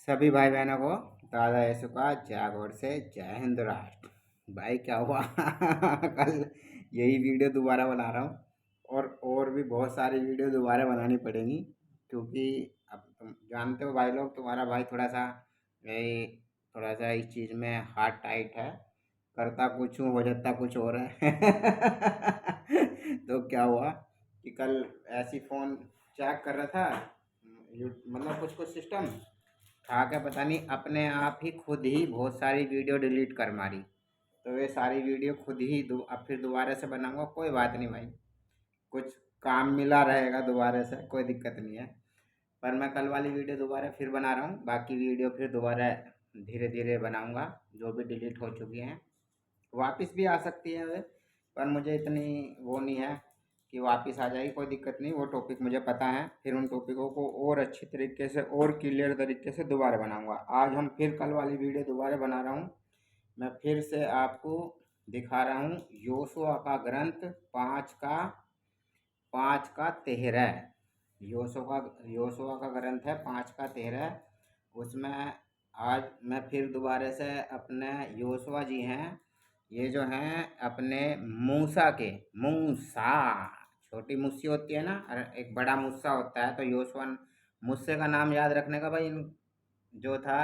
सभी भाई बहनों को दादा यीशु का जय गौर से जय हिंद राष्ट्र। भाई क्या हुआ कल यही वीडियो दोबारा बना रहा हूँ और भी बहुत सारी वीडियो दोबारा बनानी पड़ेंगी, क्योंकि अब तुम जानते हो भाई लोग, तुम्हारा भाई थोड़ा सा यही थोड़ा सा इस चीज़ में हार्ट टाइट है। करता कुछ हूँ, हो जाता कुछ और है तो क्या हुआ कि कल ऐसी फ़ोन चेक कर रहा था, मतलब कुछ कुछ सिस्टम खा के पता नहीं अपने आप ही खुद ही बहुत सारी वीडियो डिलीट कर मारी। तो ये सारी वीडियो खुद ही अब फिर दोबारा से बनाऊंगा, कोई बात नहीं भाई, कुछ काम मिला रहेगा दोबारा से, कोई दिक्कत नहीं है। पर मैं कल वाली वीडियो दोबारा फिर बना रहा हूँ, बाकी वीडियो फिर दोबारा धीरे धीरे बनाऊंगा। जो भी डिलीट हो चुकी हैं वापस भी आ सकती है वे, पर मुझे इतनी वो नहीं है कि वापस आ जाएगी, कोई दिक्कत नहीं। वो टॉपिक मुझे पता है, फिर उन टॉपिकों को और अच्छी तरीके से और क्लियर तरीके से दोबारा बनाऊंगा। आज हम फिर कल वाली वीडियो दोबारा बना रहा हूँ। मैं फिर से आपको दिखा रहा हूँ योशुआ का ग्रंथ 5 का 13। योशुआ का ग्रंथ है 5 का 13। उसमें आज मैं फिर दोबारा से अपने योशुआ जी हैं, ये जो हैं अपने मूसा के, मूसा छोटी मुस्सी होती है ना, और एक बड़ा मुस्सा होता है। तो योशुआ मुस्से का नाम याद रखने का भाई, जो था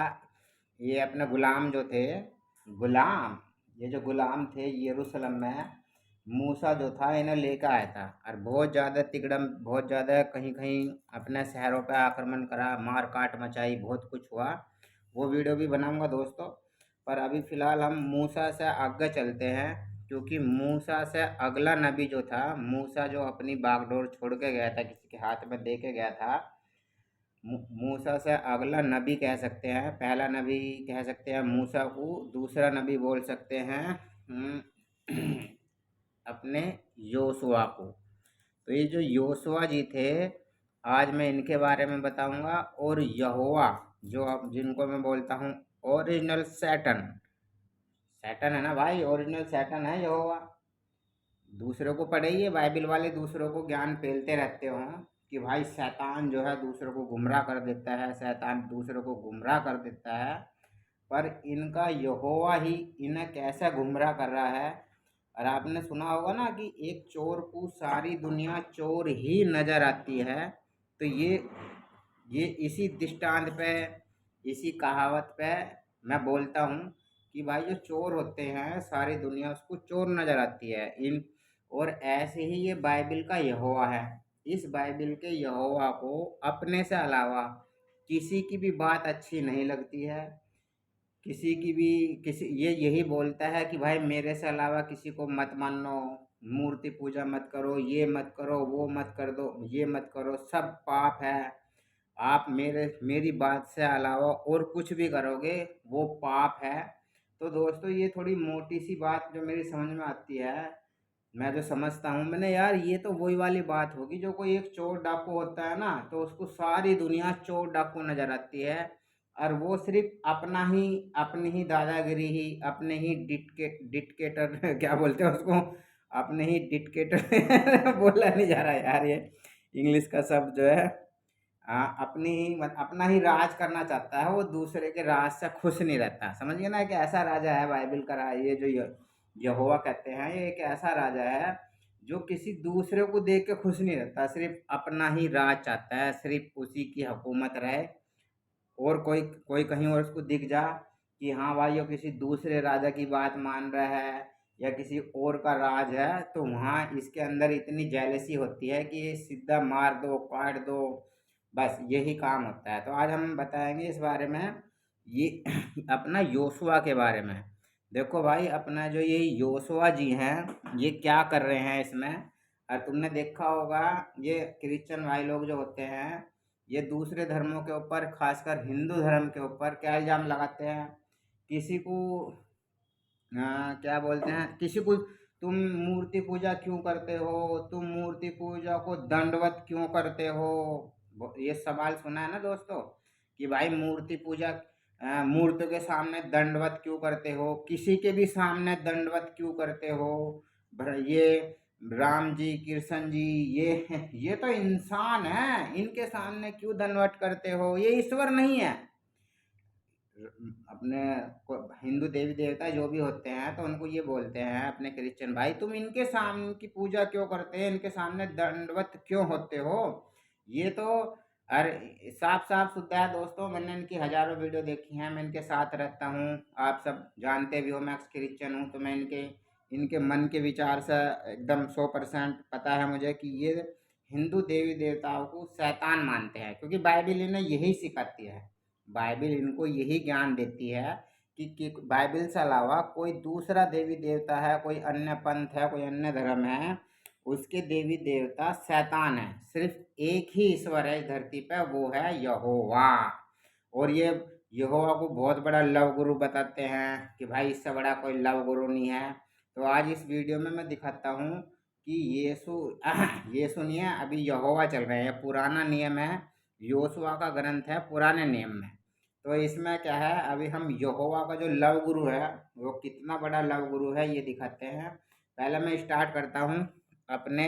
ये अपने गुलाम जो थे, गुलाम, ये जो गुलाम थे यरूशलेम में, मूसा जो था इन्हें लेकर आया था। और बहुत ज़्यादा तिकड़म, बहुत ज़्यादा कहीं कहीं अपने शहरों पर आक्रमण करा, मार काट मचाई, बहुत कुछ हुआ। वो वीडियो भी बनाऊंगा दोस्तों। पर अभी फ़िलहाल हम मूसा से आगे चलते हैं, क्योंकि मूसा से अगला नबी जो था, मूसा जो अपनी बागडोर छोड़ के गया था, किसी के हाथ में दे के गया था, मूसा से अगला नबी कह सकते हैं, पहला नबी कह सकते हैं मूसा को, दूसरा नबी बोल सकते हैं अपने योशुआ को। तो ये जो योशुआ जी थे, आज मैं इनके बारे में बताऊंगा। और यहोवा, जो अब जिनको मैं बोलता हूँ ओरिजिनल सैटन, सैटन है ना भाई, ओरिजिनल सैटन है यहोवा। दूसरों को पढ़े, ये बाइबल वाले दूसरों को ज्ञान पेलते रहते हो कि भाई शैतान जो है दूसरों को गुमराह कर देता है, शैतान दूसरों को गुमराह कर देता है। पर इनका यहोवा ही इन्हें कैसा गुमराह कर रहा है। और आपने सुना होगा ना कि एक चोर को सारी दुनिया चोर ही नजर आती है। तो ये इसी दृष्टांत पे, इसी कहावत पे मैं बोलता हूँ कि भाई जो चोर होते हैं सारी दुनिया उसको चोर नजर आती है। इन और ऐसे ही ये बाइबल का यहोवा है। इस बाइबल के यहोवा को अपने से अलावा किसी की भी बात अच्छी नहीं लगती है। किसी की भी, किसी ये यही बोलता है कि भाई मेरे से अलावा किसी को मत मानो, मूर्ति पूजा मत करो, ये मत करो, वो मत कर दो, ये मत करो, सब पाप है। आप मेरी बात से अलावा और कुछ भी करोगे वो पाप है। तो दोस्तों ये थोड़ी मोटी सी बात जो मेरी समझ में आती है, मैं जो समझता हूँ, मैंने यार ये तो वही वाली बात होगी, जो कोई एक चोर डाकू होता है ना, तो उसको सारी दुनिया चोर डाकू नजर आती है। और वो सिर्फ अपना ही, अपनी ही दादागिरी ही, अपने ही डिटकेटर क्या बोलते हैं उसको, अपने ही डिटकेटर बोला नहीं जा रहा यार, ये इंग्लिश का शब्द जो है। हाँ, अपनी ही अपना ही राज करना चाहता है, वो दूसरे के राज से खुश नहीं रहता। समझिए ना कि ऐसा राजा है बाइबल का ये जो यहोवा कहते हैं, ये एक ऐसा राजा है जो किसी दूसरे को देख के खुश नहीं रहता, सिर्फ अपना ही राज चाहता है, सिर्फ उसी की हुकूमत रहे। और कोई कोई कहीं और उसको दिख जा कि हाँ भाई ये किसी दूसरे राजा की बात मान रहा है या किसी और का राज है, तो वहाँ इसके अंदर इतनी जेलसी होती है कि ये सीधा मार दो, काट दो, बस यही काम होता है। तो आज हम बताएंगे इस बारे में, ये अपना योशुआ के बारे में। देखो भाई, अपना जो ये योशुआ जी हैं, ये क्या कर रहे हैं इसमें। और तुमने देखा होगा ये क्रिश्चियन भाई लोग जो होते हैं, ये दूसरे धर्मों के ऊपर, खासकर हिंदू धर्म के ऊपर क्या इल्ज़ाम लगाते हैं। किसी को क्या बोलते हैं, किसी को तुम मूर्ति पूजा क्यों करते हो, तुम मूर्ति पूजा को दंडवत क्यों करते हो। ये सवाल सुना है ना दोस्तों, कि भाई मूर्ति पूजा, मूर्ति के सामने दंडवत क्यों करते हो, किसी के भी सामने दंडवत क्यों करते हो। ये राम जी, कृष्ण जी, ये तो इंसान है, इनके सामने क्यों दंडवत करते हो, ये ईश्वर नहीं है। अपने हिंदू देवी देवता जो भी होते हैं तो उनको ये बोलते हैं अपने क्रिश्चियन भाई, तुम इनके सामने की पूजा क्यों करते हैं, इनके सामने दंडवत क्यों होते हो। ये तो अरे साफ साफ सुथरा है दोस्तों, मैंने इनकी हजारों वीडियो देखी हैं, मैं इनके साथ रहता हूँ, आप सब जानते भी हो मैं क्रिश्चियन हूँ, तो मैं इनके इनके मन के विचार से एकदम 100% पता है मुझे कि ये हिंदू देवी देवताओं को शैतान मानते हैं, क्योंकि बाइबल इन्हें यही सिखाती है। बाइबल इनको यही ज्ञान देती है कि बाइबल से अलावा कोई दूसरा देवी देवता है, कोई अन्य पंथ है, कोई अन्य धर्म है, उसके देवी देवता शैतान है। सिर्फ एक ही ईश्वर है इस धरती पे, वो है यहोवा। और ये यहोवा को बहुत बड़ा लव गुरु बताते हैं कि भाई इससे बड़ा कोई लव गुरु नहीं है। तो आज इस वीडियो में मैं दिखाता हूँ कि यीशु ये सुनिए, अभी यहोवा चल रहे हैं, पुराना नियम है, योशुआ का ग्रंथ है पुराने नियम में। तो इसमें क्या है, अभी हम यहोवा का जो लव गुरु है वो कितना बड़ा लव गुरु है ये दिखाते हैं। पहले मैं स्टार्ट करता हूँ अपने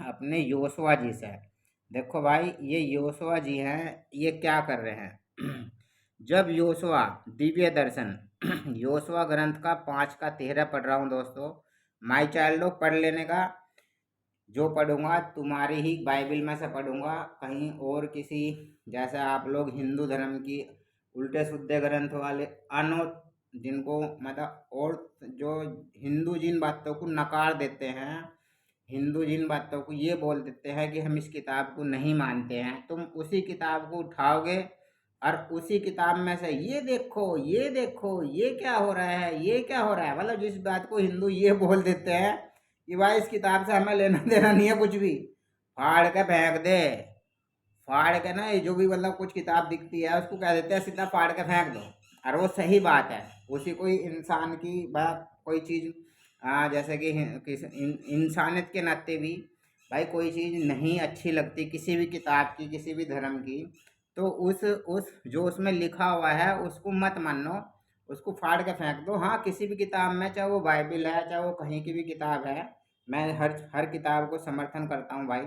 अपने योशुआ जी से। देखो भाई, ये योशुआ जी हैं, ये क्या कर रहे हैं। जब योशुआ दिव्य दर्शन योशुआ ग्रंथ का 5 का 13 पढ़ रहा हूँ दोस्तों, माई चाइल्डो पढ़ लेने का। जो पढ़ूंगा तुम्हारी ही बाइबल में से पढ़ूंगा, कहीं और किसी, जैसे आप लोग हिंदू धर्म की उल्टे सीधे ग्रंथ वाले अनो जिनको मतलब, और जो हिंदू जिन बातों को नकार देते हैं, हिंदू जिन बातों को ये बोल देते हैं कि हम इस किताब को नहीं मानते हैं, तुम उसी किताब को उठाओगे और उसी किताब में से ये देखो ये देखो ये क्या हो रहा है, ये क्या हो रहा है, मतलब जिस बात को हिंदू ये बोल देते हैं कि भाई इस किताब से हमें लेना देना नहीं है, कुछ भी फाड़ के फेंक दे। फाड़ के ना, ये जो भी मतलब कुछ किताब दिखती है उसको कह देते हैं सीधा फाड़ के फेंक दो। और वो सही बात है, उसी कोई इंसान की बात कोई चीज़, जैसे कि इंसानियत के नाते भी भाई कोई चीज़ नहीं अच्छी लगती किसी भी किताब की, किसी भी धर्म की, तो उस जो उसमें लिखा हुआ है उसको मत मानो, उसको फाड़ के फेंक दो। हाँ, किसी भी किताब में, चाहे वो बाइबल है चाहे वो कहीं की भी किताब है, मैं हर हर किताब को समर्थन करता हूँ भाई।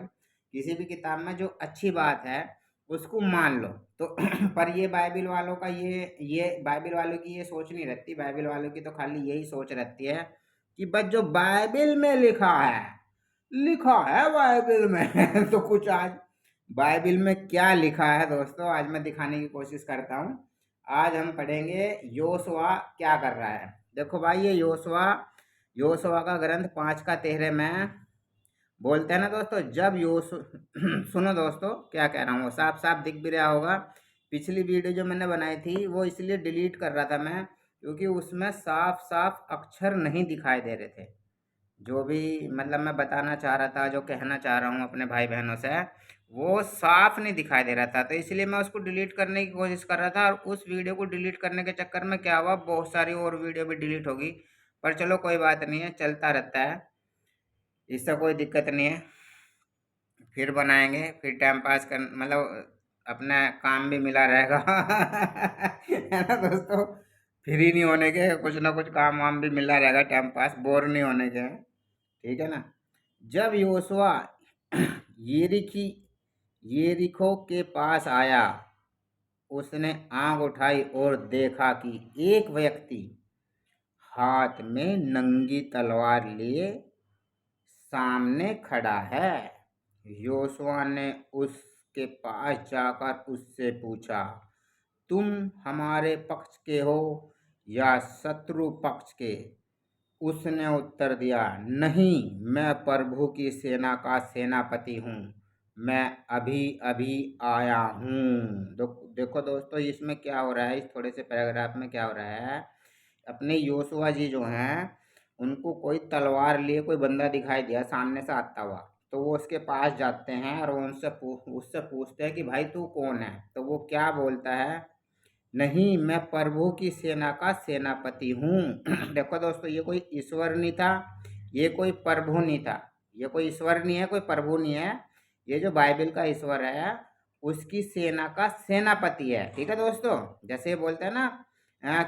किसी भी किताब में जो अच्छी बात है उसको मान लो। तो पर ये बाइबल वालों का ये बाइबल वालों की ये सोच नहीं रहती। बाइबल वालों की तो खाली यही सोच रहती है कि बस जो बाइबल में लिखा है बाइबल में तो कुछ आज बाइबल में क्या लिखा है दोस्तों, आज मैं दिखाने की कोशिश करता हूँ। आज हम पढ़ेंगे योशुआ क्या कर रहा है। देखो भाई, ये योशुआ का ग्रंथ 5 का 13 में बोलते हैं ना दोस्तों, जब सुनो दोस्तों क्या कह रहा हूँ, साफ साफ दिख भी रहा होगा। पिछली वीडियो जो मैंने बनाई थी वो इसलिए डिलीट कर रहा था मैं, क्योंकि उसमें साफ साफ अक्षर नहीं दिखाई दे रहे थे। जो भी मतलब मैं बताना चाह रहा था, जो कहना चाह रहा हूँ अपने भाई बहनों से, वो साफ नहीं दिखाई दे रहा था, तो इसलिए मैं उसको डिलीट करने की कोशिश कर रहा था। और उस वीडियो को डिलीट करने के चक्कर में क्या हुआ, बहुत सारी और वीडियो भी डिलीट होगी। पर चलो कोई बात नहीं है, चलता रहता है, इससे कोई दिक्कत नहीं है। फिर बनाएंगे, फिर टाइम पास कर, मतलब अपना काम भी मिला रहेगा है ना दोस्तों। फ्री नहीं होने के, कुछ ना कुछ काम वाम भी मिला रहेगा, टाइम पास, बोर नहीं होने के, ठीक है ना। जब योशुआ यरीखी यरीखो के पास आया, उसने आंख उठाई और देखा कि एक व्यक्ति हाथ में नंगी तलवार लिए सामने खड़ा है। योशुआ ने उसके पास जाकर उससे पूछा, तुम हमारे पक्ष के हो या शत्रु पक्ष के। उसने उत्तर दिया, नहीं, मैं प्रभु की सेना का सेनापति हूँ, मैं अभी अभी आया हूँ। देखो दोस्तों, इसमें क्या हो रहा है, इस थोड़े से पैराग्राफ में क्या हो रहा है, अपने योशुआ जी जो हैं उनको कोई तलवार लिए कोई बंदा दिखाई दिया सामने से आता हुआ, तो वो उसके पास जाते हैं और उससे पूछते हैं कि भाई तू कौन है। तो वो क्या बोलता है, नहीं, मैं प्रभु की सेना का सेनापति हूँ। देखो दोस्तों, ये कोई ईश्वर नहीं था, ये कोई प्रभु नहीं था, ये कोई ईश्वर नहीं है, कोई प्रभु नहीं है, ये जो बाइबल का ईश्वर है उसकी सेना का सेनापति है। ठीक है दोस्तों, जैसे ये बोलते हैं ना,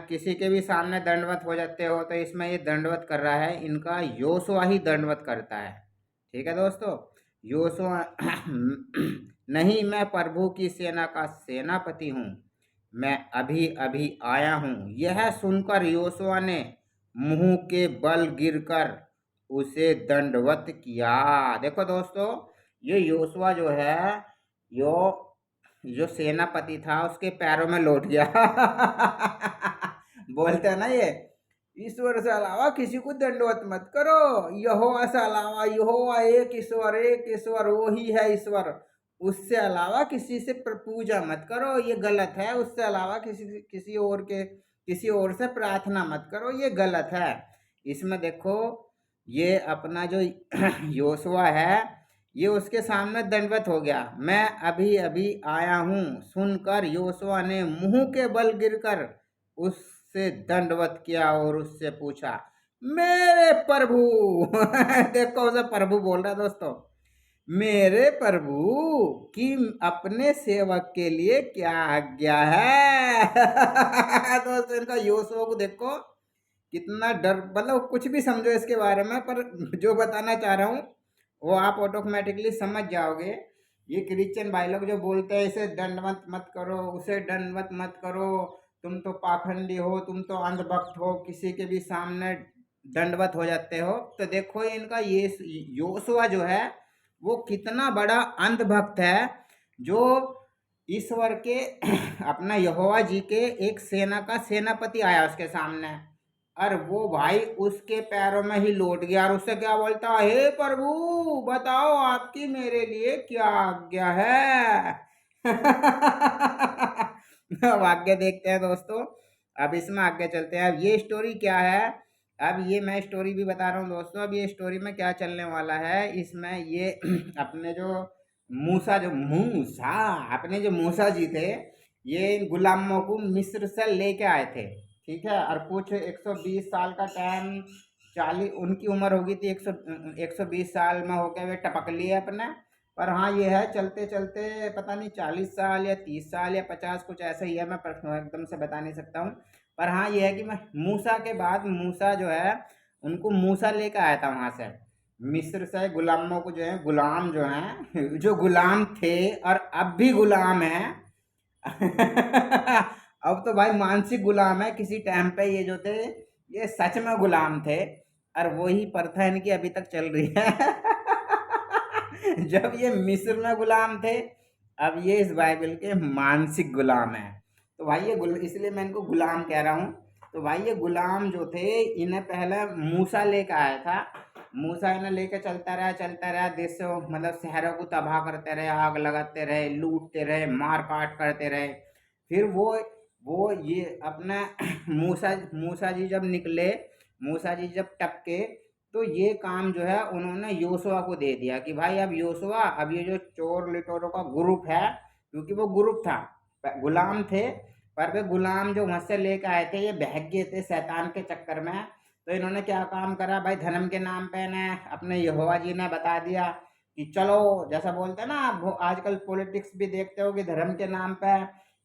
किसी के भी सामने दंडवत हो जाते हो, तो इसमें ये दंडवत कर रहा है, इनका योशुआ ही दंडवत करता है। ठीक है दोस्तों, योशुआ नहीं, मैं प्रभु की सेना का सेनापति हूँ, मैं अभी अभी आया हूँ। यह सुनकर योशुआ ने मुंह के बल गिरकर उसे दंडवत किया। देखो दोस्तों, ये योशुआ जो है, यो जो सेनापति था उसके पैरों में लौट गया। बोलते हैं ना ये, ईश्वर से अलावा किसी को दंडवत मत करो, यहोवा से अलावा, यहोवा एक ईश्वर वो ही है ईश्वर, उससे अलावा किसी से पूजा मत करो, ये गलत है। उससे अलावा किसी और से प्रार्थना मत करो, ये गलत है। इसमें देखो, ये अपना जो योशुआ है, ये उसके सामने दंडवत हो गया। मैं अभी अभी आया हूँ सुनकर योशुआ ने मुंह के बल गिरकर उससे दंडवत किया और उससे पूछा, मेरे प्रभु। देखो, उसे प्रभु बोल रहा है दोस्तों, मेरे प्रभु की अपने सेवक के लिए क्या आज्ञा है। दोस्तों, इनका योशुआ को देखो कितना डर, मतलब कुछ भी समझो इसके बारे में, पर जो बताना चाह रहा हूँ वो आप ऑटोमेटिकली समझ जाओगे। ये क्रिश्चियन भाई लोग जो बोलते हैं इसे दंडवत मत करो, उसे दंडवत मत करो, तुम तो पाखंडी हो, तुम तो अंधभक्त हो, किसी के भी सामने दंडवत हो जाते हो। तो देखो इनका ये योशुआ जो है वो कितना बड़ा अंधभक्त है, जो ईश्वर के अपना यहोवा जी के एक सेना का सेनापति आया उसके सामने, और वो भाई उसके पैरों में ही लौट गया और उससे क्या बोलता, हे प्रभु बताओ आपकी मेरे लिए क्या आज्ञा है। अब आगे देखते हैं दोस्तों, अब इसमें आगे चलते हैं। अब ये स्टोरी क्या है, अब ये मैं स्टोरी भी बता रहा हूँ दोस्तों। अब ये स्टोरी में क्या चलने वाला है, इसमें ये अपने जो अपने जो मूसा जी थे, ये गुलामों को मिस्र से लेके आए थे, ठीक है। और कुछ 120 साल का टाइम, 40 उनकी उम्र होगी थी, 120 साल में होके वे टपक लिए अपने। पर हाँ ये है, चलते चलते पता नहीं 40 साल या 30 साल या 50 कुछ ऐसा ही है, मैं एकदम से बता नहीं सकता हूँ। पर हाँ ये है कि मैं मूसा के बाद, मूसा जो है उनको मूसा लेकर आया था वहाँ से मिस्र से, गुलामों को जो है, गुलाम जो हैं जो गुलाम थे और अब भी गुलाम है। अब तो भाई मानसिक गुलाम है, किसी टाइम पे ये जो थे ये सच में गुलाम थे, और वही प्रथा इनकी अभी तक चल रही है। जब ये मिस्र में गुलाम थे, अब ये इस बाइबल के मानसिक गुलाम है। तो भाई ये इसलिए मैं इनको गुलाम कह रहा हूँ। तो भाई ये गुलाम जो थे, इन्हें पहले मूसा लेकर आया था। मूसा इन्हें लेकर चलता रहा देश से, मतलब शहरों को तबाह करते रहे, आग लगाते रहे, लूटते रहे, मार काट करते रहे। फिर वो ये अपना मूसा मूसा जी जब निकले, मूसा जी जब टपके, तो ये काम जो है उन्होंने योशुआ को दे दिया कि भाई अब योशुआ, अब ये जो चोर लिटोरों का ग्रुप है, क्योंकि वो ग्रुप था, गुलाम थे, पर वे गुलाम जो वहां से लेकर आए थे ये बहक गए थे शैतान के चक्कर में। तो इन्होंने क्या काम करा भाई, धर्म के नाम पे ने अपने यहोवा जी ने बता दिया कि चलो, जैसा बोलते हैं ना आप आजकल पॉलिटिक्स भी देखते हो कि धर्म के नाम पे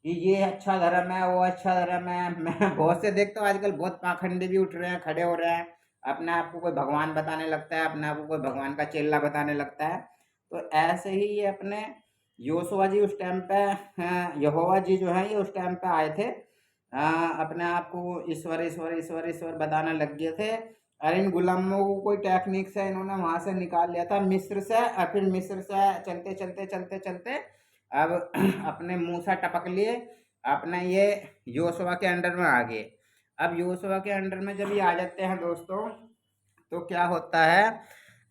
कि ये अच्छा धर्म है, वो अच्छा धर्म है। मैं बहुत से देखता हूँ आजकल, बहुत पाखंडी भी उठ रहे हैं, खड़े हो रहे हैं, अपने आप को कोई भगवान बताने लगता है, अपने आप को कोई भगवान का चेला बताने लगता है। तो ऐसे ही ये अपने योशुआ जी उस टाइम पे, यहोवा जी जो है ये उस टाइम पे आए थे, अपने आप को ईश्वर ईश्वर ईश्वर ईश्वर बताने लग गए थे। और इन गुलामों को कोई टेक्निक से इन्होंने वहां से निकाल लिया था मिस्र से, और फिर मिस्र से चलते चलते चलते चलते अब अपने मूसा टपक लिए, अपने ये योशुआ के अंडर में आ गए। अब योशुआ के अंडर में जब ये आ जाते हैं दोस्तों, तो क्या होता है,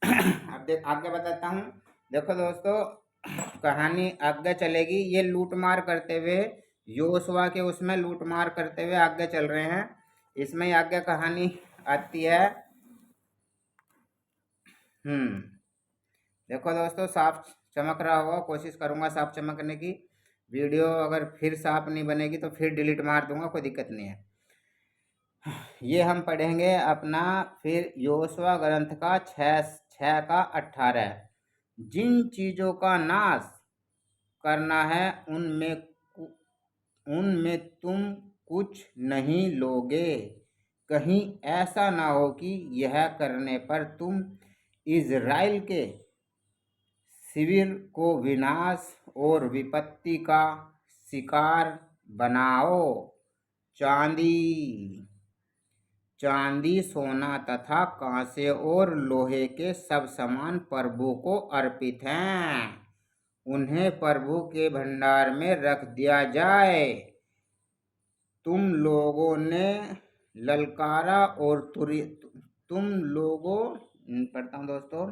अब देख आगे बताता हूँ। देखो दोस्तों, कहानी आगे चलेगी, ये लूटमार करते हुए, योशुआ के उसमें लूटमार करते हुए आगे चल रहे हैं। इसमें ही आगे कहानी आती है। देखो दोस्तों, साफ चमक रहा होगा, कोशिश करूंगा साफ चमकने की। वीडियो अगर फिर साफ नहीं बनेगी तो फिर डिलीट मार दूंगा, कोई दिक्कत नहीं है। ये हम पढ़ेंगे अपना फिर योशुआ ग्रंथ का 6 का 18। जिन चीजों का नाश करना है उनमें तुम कुछ नहीं लोगे, कहीं ऐसा ना हो कि यह करने पर तुम इज़राइल के शिविर को विनाश और विपत्ति का शिकार बनाओ चांदी चांदी सोना तथा कांसे और लोहे के सब सामान प्रभु को अर्पित हैं, उन्हें प्रभु के भंडार में रख दिया जाए। तुम लोगों ने ललकारा और तुम लोगों पढ़ता हूँ दोस्तों।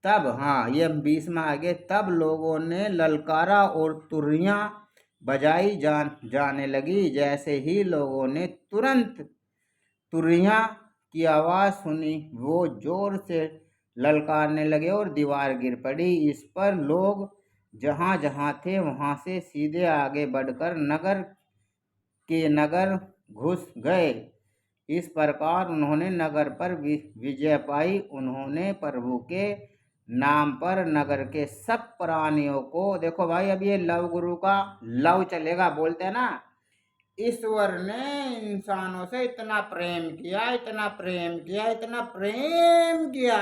तब हाँ ये 20 में आगे, तब लोगों ने ललकारा और तुरियां बजाई जाने लगी। जैसे ही लोगों ने तुरंत तुरियां की आवाज सुनी, वो जोर से ललकारने लगे और दीवार गिर पड़ी। इस पर लोग जहां जहां थे वहां से सीधे आगे बढ़कर नगर घुस गए। इस प्रकार उन्होंने नगर पर विजय पाई। उन्होंने प्रभु के नाम पर नगर के सब प्राणियों को, देखो भाई अब ये लव गुरु का लव चलेगा, बोलते हैं ना, ईश्वर ने इंसानों से इतना प्रेम किया, इतना प्रेम किया, इतना प्रेम किया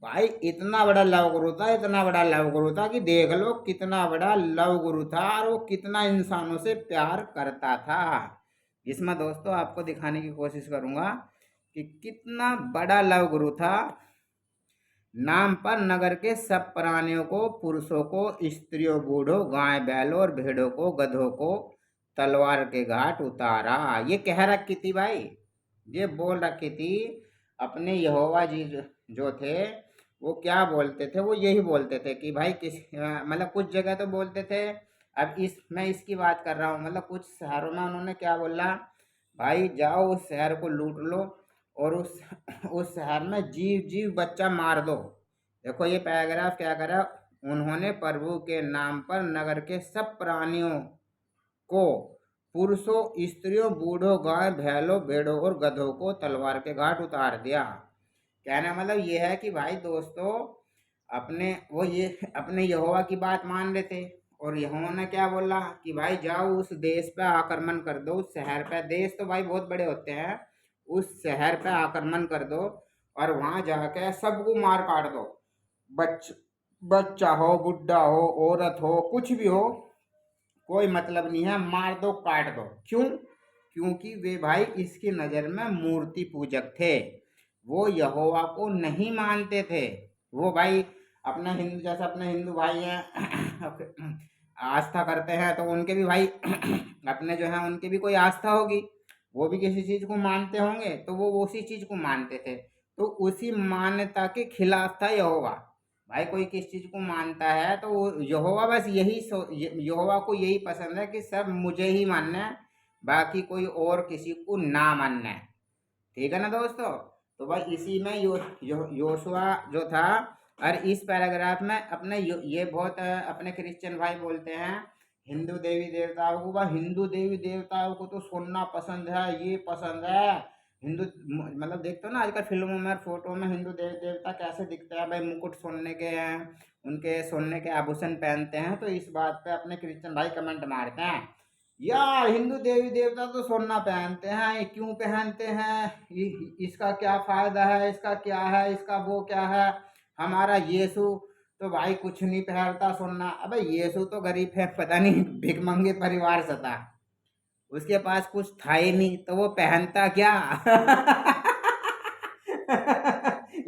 भाई, इतना बड़ा लव गुरु था, इतना बड़ा लव गुरु था कि देख लो कितना बड़ा लव गुरु था और वो कितना इंसानों से प्यार करता था। इसमें दोस्तों आपको दिखाने की कोशिश करूंगा कि कितना बड़ा लव गुरु था। नाम पर नगर के सब प्राणियों को, पुरुषों को, स्त्रियों, बूढ़ों, गाय बैलों और भेड़ों को, गधों को तलवार के घाट उतारा। ये कह रखी थी भाई, ये बोल रखी थी अपने यहोवा जी जो थे वो क्या बोलते थे, वो यही बोलते थे कि भाई मतलब कुछ जगह तो बोलते थे। अब मैं इसकी बात कर रहा हूँ, मतलब कुछ शहरों में उन्होंने क्या बोला, भाई जाओ उस शहर को लूट लो और उस शहर में जीव जीव बच्चा मार दो। देखो ये पैराग्राफ क्या करा, उन्होंने प्रभु के नाम पर नगर के सब प्राणियों को, पुरुषों, स्त्रियों, बूढ़ों, गाय भैलों, भेड़ों और गधों को तलवार के घाट उतार दिया। कहने मतलब ये है कि भाई दोस्तों अपने यहोवा की बात मान रहे थे और यहोवा ने क्या बोला कि भाई जाओ उस देश पे आक्रमण कर दो, उस शहर पे, देश तो भाई बहुत बड़े होते हैं, उस शहर पे आक्रमण कर दो और वहां जाके सबको मार काट दो। बच्चा हो, बुढ़ा हो, औरत हो, कुछ भी हो, कोई मतलब नहीं है, मार दो, काट दो। क्यों? क्योंकि वे भाई इसकी नज़र में मूर्ति पूजक थे, वो यहोवा को नहीं मानते थे। वो भाई अपना हिंदू, जैसे अपने हिंदू भाई हैं आस्था करते हैं तो उनके भी भाई अपने जो है उनके भी कोई आस्था होगी, वो भी किसी चीज़ को मानते होंगे, तो वो उसी चीज़ को मानते थे। तो उसी मान्यता के खिलाफ था यहोवा। भाई कोई किस चीज को मानता है तो यहोवा बस यहोवा को यही पसंद है कि सब मुझे ही मानना है, बाकी कोई और किसी को ना मानना है। ठीक है ना दोस्तों। तो भाई इसी में योशुआ जो था, और इस पैराग्राफ में अपने ये बहुत अपने क्रिश्चियन भाई बोलते हैं हिंदू देवी देवताओं को, भाई हिंदू देवी देवताओं को तो सुनना पसंद है, ये पसंद है। हिंदू मतलब देखते हो ना आजकल फिल्मों में, फोटो में हिंदू देवी देवता कैसे दिखते हैं भाई, मुकुट सोने के हैं, उनके सोने के आभूषण पहनते हैं। तो इस बात पे अपने क्रिश्चियन भाई कमेंट मारते हैं, यार हिंदू देवी देवता तो सोना पहनते हैं, ये क्यों पहनते हैं, इसका क्या फायदा है, इसका क्या है, इसका वो क्या है। हमारा यीशु तो भाई कुछ नहीं पहनता सोना। अबे यीशु तो गरीब है, पता नहीं भिखमंगे परिवार से था, उसके पास कुछ था ही नहीं, तो वो पहनता क्या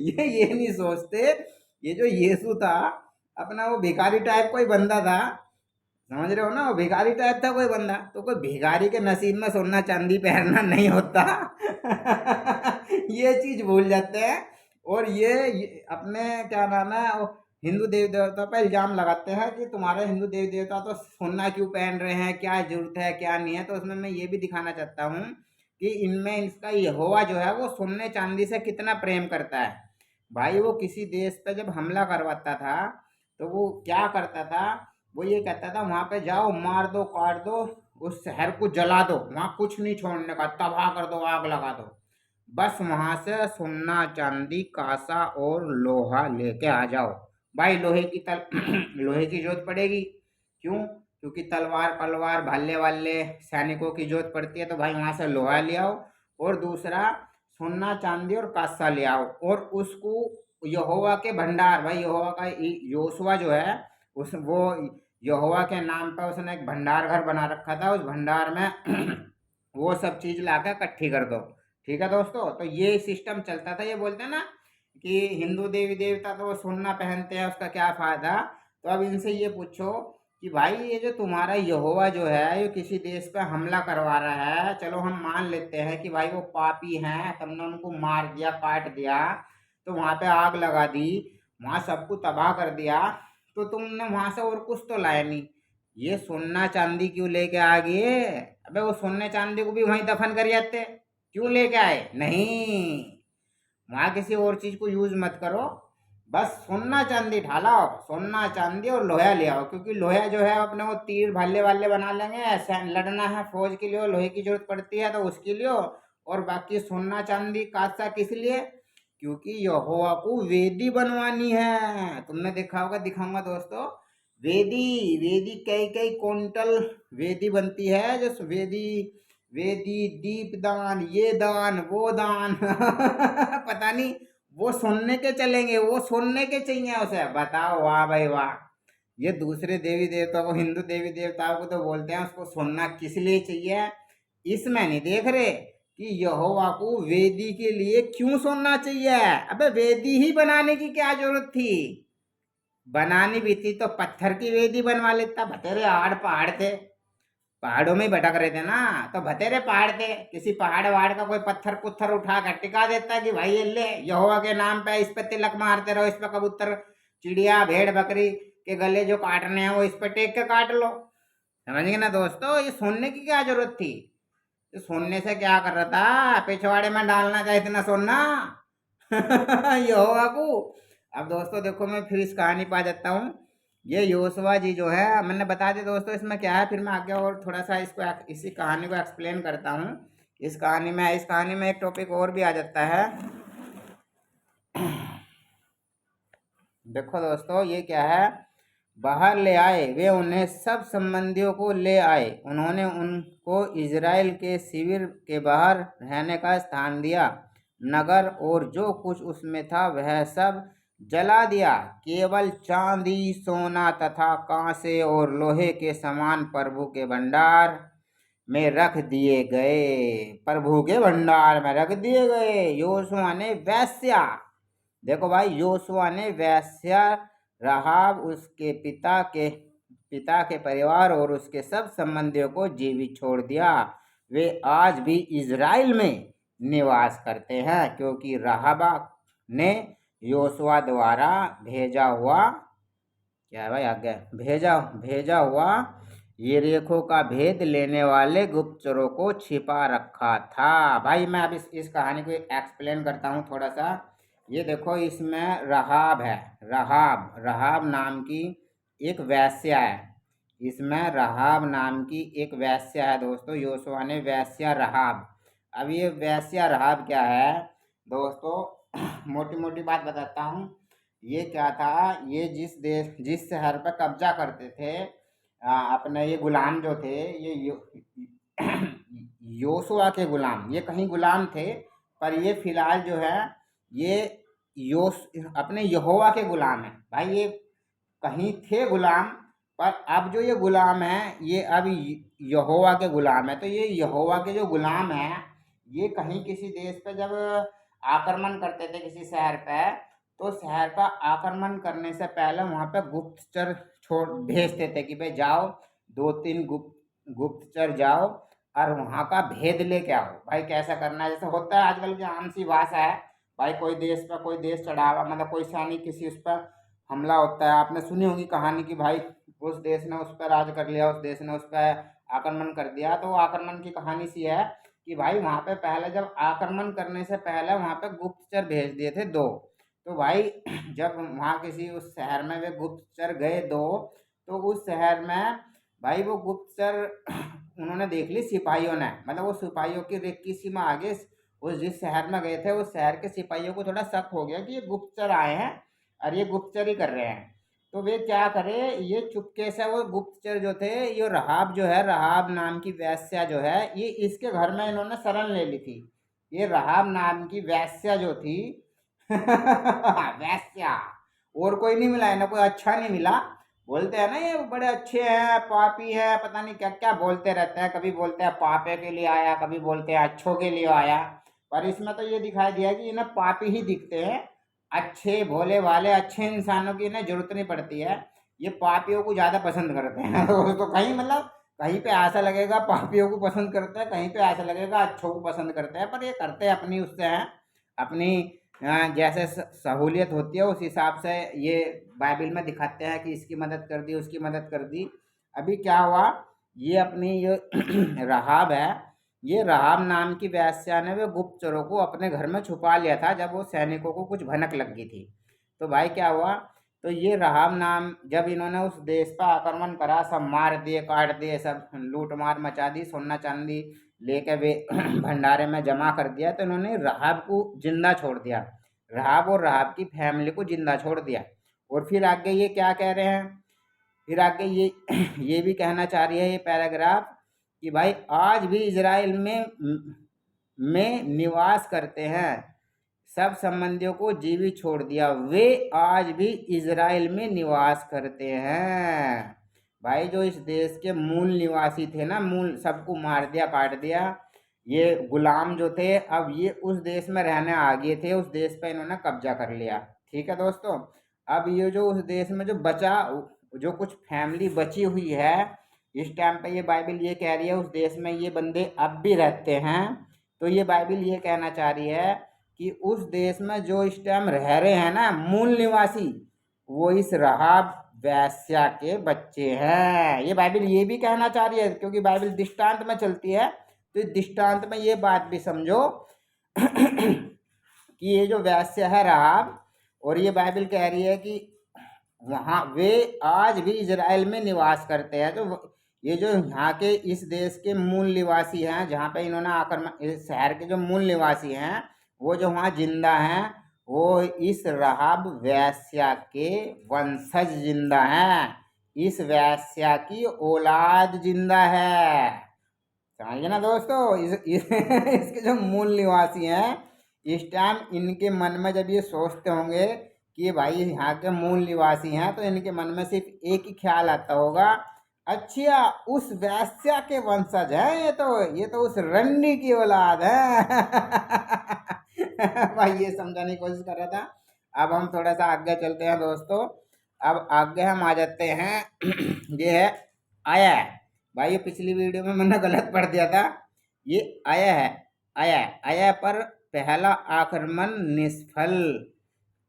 ये नहीं सोचते, ये जो यीशु था अपना वो भिखारी टाइप कोई बंदा था, समझ रहे हो ना, वो भिखारी टाइप था कोई बंदा, तो कोई भिखारी के नसीब में सोना चांदी पहनना नहीं होता ये चीज भूल जाते हैं। और ये अपने क्या नाम है वो हिंदू देवी देवता पर इल्जाम लगाते हैं कि तुम्हारे हिंदू देवी देवता तो सोना क्यों पहन रहे हैं, क्या जरूरत है, क्या नहीं है। तो उसमें मैं ये भी दिखाना चाहता हूँ कि इनमें इसका यहोवा जो है वो सोने चांदी से कितना प्रेम करता है। भाई वो किसी देश पे जब हमला करवाता था तो वो क्या करता था, वो ये कहता था वहां पे जाओ, मार दो, काट दो, उस शहर को जला दो, वहां कुछ नहीं छोड़ने का, तबाह कर दो, आग लगा दो, बस वहां से सोना चांदी कांसा और लोहा लेके आ जाओ। भाई लोहे की लोहे की जरूरत पड़ेगी, क्यों? क्योंकि तलवार पलवार भाले वाले सैनिकों की जरूरत पड़ती है, तो भाई वहां से लोहा ले आओ, और दूसरा सोना चांदी और कांसा ले आओ, और उसको यहोवा के भंडार, भाई यहोवा का योशुआ जो है उस वो यहोवा के नाम पर उसने एक भंडार घर बना रखा था, उस भंडार में वो सब चीज लाकर इकट्ठी कर दो। ठीक है दोस्तों, तो ये सिस्टम चलता था। ये बोलते हैं ना कि हिंदू देवी देवता तो वो सोना पहनते हैं, उसका क्या फायदा। तो अब इनसे ये पूछो कि भाई ये जो तुम्हारा यहोवा जो है ये किसी देश पे हमला करवा रहा है, चलो हम मान लेते हैं कि भाई वो पापी हैं, तुमने उनको मार दिया, काट दिया, तो वहां पे आग लगा दी, वहां सबको तबाह कर दिया, तो तुमने वहां से और कुछ तो लाया नहीं, ये सोना चांदी क्यों लेके आ गए। अबे वो सोने चांदी को भी वहीं दफन कर जाते, क्यों लेके आए। नहीं, वहां किसी और चीज को यूज मत करो, बस सोना चांदी ढालाओ, सोना चांदी और लोहा ले आओ, क्योंकि लोहा जो है अपने वो तीर भाले वाले बना लेंगे, ऐसा लड़ना है फौज के लिए लोहे की जरूरत पड़ती है तो उसके लिए, और बाकी सोना चांदी कासा किस लिए, क्योंकि यहोवा को वेदी बनवानी है। तुमने देखा होगा, दिखाऊंगा दोस्तों, वेदी, वेदी कई कई क्विंटल वेदी बनती है, जो वेदी, वेदी दीप दान, ये दान वो दान पता नहीं, वो सुनने के चलेंगे, वो सुनने के चाहिए उसे। बताओ, वाह भाई वाह। ये दूसरे देवी देवताओं को, हिंदू देवी देवताओं को तो बोलते हैं उसको सुनना किस लिए चाहिए, इसमें नहीं देख रहे कि यहोवा को वेदी के लिए क्यों सुनना चाहिए। अबे वेदी ही बनाने की क्या जरूरत थी, बनानी भी थी तो पत्थर की वेदी बनवा लेता। बतेरे आड़ पहाड़ थे, पहाड़ों में ही भटक रहे थे ना, तो बतेरे पहाड़ थे, किसी पहाड़ वहाड़ का कोई पत्थर पुत्थर उठा कर टिका देता कि भाई ये ले यहोवा के नाम पे, इस पे तिलक मारते रहो, इस पे कबूतर चिड़िया भेड़ बकरी के गले जो काटने हैं वो इस पे टेक के काट लो। समझ गए ना दोस्तों, ये सुनने की क्या जरूरत थी। तो सुनने से क्या कर रहा था, पिछवाड़े में डालना था इतना सोना यहोवा को। अब दोस्तों देखो, मैं फिर इस कहानी पे आ जाता हूँ। ये योशुआ जी जो है, मैंने बता दिया दोस्तों इसमें क्या है, फिर मैं आगे और थोड़ा सा इसको इसी कहानी को एक्सप्लेन करता हूँ। इस कहानी में एक टॉपिक और भी आ जाता है। देखो दोस्तों, ये क्या है, बाहर ले आए, वे उन्हें सब संबंधियों को ले आए, उन्होंने उनको इज़राइल के शिविर के बाहर रहने का स्थान दिया, नगर और जो कुछ उसमें था वह सब जला दिया, केवल चांदी सोना तथा कांसे और लोहे के समान प्रभु के भंडार में रख दिए गए, प्रभु के भंडार में रख दिए गए। योशुआ ने वैश्या, देखो भाई, योशुआ ने वैश्या राहाब, उसके पिता के परिवार और उसके सब संबंधियों को जीवित छोड़ दिया। वे आज भी इज़राइल में निवास करते हैं, क्योंकि राहाबा ने योशुआ द्वारा भेजा हुआ, क्या है भाई आगे, भेजा भेजा हुआ यरीहो का भेद लेने वाले गुप्तचरों को छिपा रखा था। भाई मैं अब इस कहानी को एक्सप्लेन करता हूँ थोड़ा सा। ये देखो, इसमें रहाब है, रहाब, रहाब नाम की एक वेश्या है, इसमें रहाब नाम की एक वेश्या है दोस्तों। योशुआ ने वेश्या रहाब, अब ये वेश्या रहाब क्या है दोस्तों, मोटी मोटी बात बताता हूँ। ये क्या था, ये जिस शहर पर कब्जा करते थे अपने ये गुलाम जो थे, ये योशुआ के गुलाम, ये कहीं गुलाम थे, पर ये फिलहाल जो है ये योश अपने यहोवा के गुलाम है। भाई ये कहीं थे गुलाम, पर अब जो ये गुलाम है ये अब यहोवा के गुलाम है। तो ये यहोवा के जो गुलाम है, ये कहीं किसी देश पे जब आक्रमण करते थे किसी शहर पे, तो शहर का आक्रमण करने से पहले वहां पे गुप्तचर छोड़ भेजते थे कि भाई जाओ, दो तीन गुप्तचर जाओ और वहां का भेद लेके आओ। भाई कैसा करना है, जैसे होता है आजकल की आम सी भाषा है, भाई कोई देश चढ़ावा, मतलब कोई सैनिक किसी उस पर हमला होता है, आपने सुनी होगी कहानी कि भाई उस देश ने उस पर राज कर लिया, उस देश ने उस पर आक्रमण कर दिया। तो आक्रमण की कहानी सी है कि भाई वहां पे पहले जब आक्रमण करने से पहले वहां पे गुप्तचर भेज दिए थे दो। तो भाई जब वहां किसी उस शहर में वे गुप्तचर गए दो, तो उस शहर में भाई वो गुप्तचर उन्होंने देख ली सिपाहियों ने, मतलब वो सिपाहियों की रेक्की सीमा आगे, उस जिस शहर में गए थे उस शहर के सिपाहियों को थोड़ा शक हो गया कि ये गुप्तचर आए हैं और ये गुप्तचरी कर रहे हैं। तो वे क्या करे, ये चुपके से वो गुप्तचर जो थे, ये रहाब जो है, रहाब नाम की वेश्या जो है, ये इसके घर में इन्होंने शरण ले ली थी। ये रहाब नाम की वेश्या जो थी वेश्या, और कोई नहीं मिला, इन्हें कोई अच्छा नहीं मिला, बोलते हैं ना ये बड़े अच्छे हैं, पापी है, पता नहीं क्या क्या बोलते रहते हैं। कभी बोलते हैं पापे के लिए आया, कभी बोलते हैं अच्छों के लिए आया। पर इसमें तो ये दिखाई दिया कि इन्हें पापी ही दिखते हैं। अच्छे भोले वाले अच्छे इंसानों की इन्हें जरूरत नहीं पड़ती है, ये पापियों को ज्यादा पसंद करते हैं। तो कहीं मतलब कहीं पे ऐसा लगेगा पापियों को पसंद करते हैं, कहीं पे ऐसा लगेगा अच्छों को पसंद करते हैं। पर ये करते अपनी उससे हैं, अपनी जैसे सहूलियत होती है उस हिसाब से ये बाइबल में दिखाते हैं कि इसकी मदद कर दी, उसकी मदद कर दी। अभी क्या हुआ, ये अपनी जो रहाब है, ये रहाब नाम की वेश्या ने वे गुप्तचरों को अपने घर में छुपा लिया था जब वो सैनिकों को कुछ भनक लग गई थी। तो भाई क्या हुआ, तो ये रहाब नाम जब इन्होंने उस देश पर आक्रमण करा, सब मार दिए, काट दिए, सब लूट मार मचा दी, सोना चांदी लेके वे भंडारे में जमा कर दिया। तो इन्होंने रहाब को जिंदा छोड़ दिया, रहाब और रहाब की फैमिली को जिंदा छोड़ दिया। और फिर आगे ये क्या कह रहे हैं, फिर आगे ये ये भी कहना चाह रही है ये पैराग्राफ कि भाई आज भी इजराइल में निवास करते हैं, सब संबंधियों को जीवित छोड़ दिया, वे आज भी इजराइल में निवास करते हैं। भाई जो इस देश के मूल निवासी थे ना, मूल सबको मार दिया, काट दिया, ये गुलाम जो थे, अब ये उस देश में रहने आ गए थे, उस देश पे इन्होंने कब्जा कर लिया। ठीक है दोस्तों, अब ये जो उस देश में जो बचा, जो कुछ फैमिली बची हुई है, इस टाइम पे ये बाइबल ये कह रही है उस देश में ये बंदे अब भी रहते हैं। तो ये बाइबल ये कहना चाह रही है कि उस देश में जो इस टाइम रह रहे हैं ना मूल निवासी, वो इस रहाब वेश्या के बच्चे हैं। ये बाइबल ये भी कहना चाह रही है, क्योंकि बाइबल दृष्टांत में चलती है, तो इस दृष्टांत में ये बात भी समझो कि ये जो वेश्या है रहाब, और ये बाइबल कह रही है कि वहाँ वे आज भी इजराइल में निवास करते हैं। तो ये जो यहाँ के इस देश के मूल निवासी हैं, जहाँ पे इन्होंने आक्रमण, इस शहर के जो मूल निवासी हैं, वो जो वहाँ जिंदा हैं, वो इस रहाब वेश्या के वंशज जिंदा हैं, इस वेश्या की औलाद जिंदा है। समझिए ना दोस्तों, इसके जो मूल निवासी हैं, इस टाइम इनके मन में जब ये सोचते होंगे कि भाई यहाँ के मूल निवासी हैं, तो इनके मन में सिर्फ एक ही ख्याल आता होगा, अच्छा उस वेश्या के वंशज हैं ये तो उस रंडी की औलाद है। भाई ये समझाने की कोशिश कर रहा था। अब हम थोड़ा सा आगे चलते हैं दोस्तों। अब आगे हम आ जाते हैं ये है आया है। भाई ये पिछली वीडियो में मैंने गलत पढ़ दिया था, ये आया है, आया पर पहला आक्रमण निष्फल,